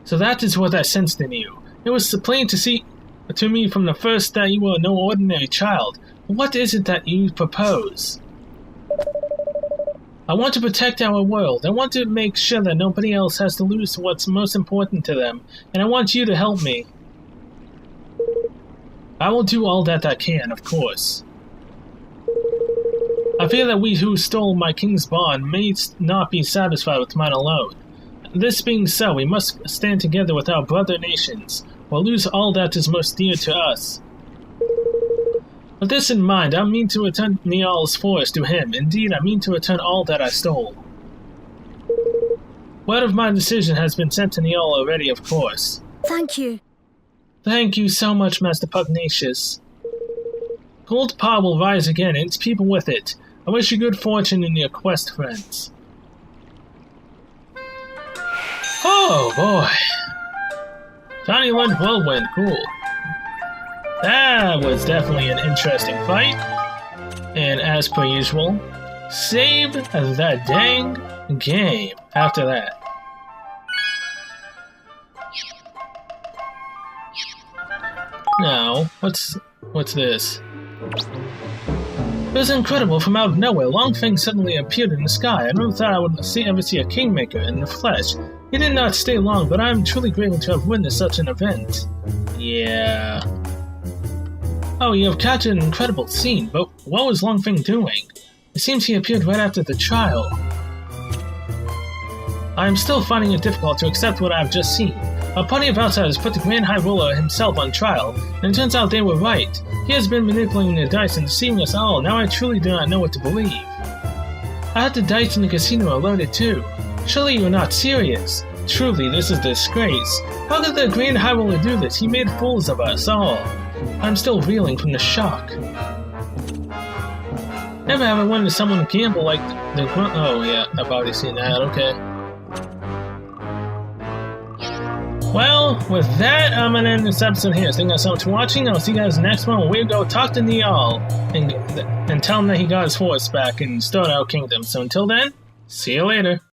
So that is what I sensed in you. It was plain to me from the first that you were no ordinary child. What is it that you propose? I want to protect our world. I want to make sure that nobody else has to lose what's most important to them, and I want you to help me. I will do all that I can, of course. I fear that we who stole my king's bond may not be satisfied with mine alone. This being so, we must stand together with our brother nations, or lose all that is most dear to us. With this in mind, I mean to return Nial's forest to him. Indeed, I mean to return all that I stole. Word of my decision has been sent to Nial already, of course. Thank you. Thank you so much, Master Pugnacious. GoldPaw will rise again, and its people with it. I wish you good fortune in your quest, friends. Oh, boy. Johnny Lund Whirlwind, cool. That was definitely an interesting fight. And as per usual, save the dang game after that. Now, what's this? It was incredible. From out of nowhere, Longfang suddenly appeared in the sky. I never thought I would ever see a kingmaker in the flesh. He did not stay long, but I am truly grateful to have witnessed such an event. Yeah. Oh, you have captured an incredible scene, but what was Longfang doing? It seems he appeared right after the trial. I am still finding it difficult to accept what I have just seen. A party of outsiders put the Grand High Ruler himself on trial, and it turns out they were right. He has been manipulating the dice and deceiving us all. Now I truly do not know what to believe. I had the dice in the casino loaded too. Surely you are not serious. Truly, this is a disgrace. How could the Grand High Ruler do this? He made fools of us all. I'm still reeling from the shock. Never have I wanted someone to gamble like the oh yeah, I've already seen that, okay. Well, with that, I'm gonna end this episode here. Thank you guys so much for watching. I'll see you guys next one where we go talk to Nial and tell him that he got his force back and start our kingdom. So until then, see you later.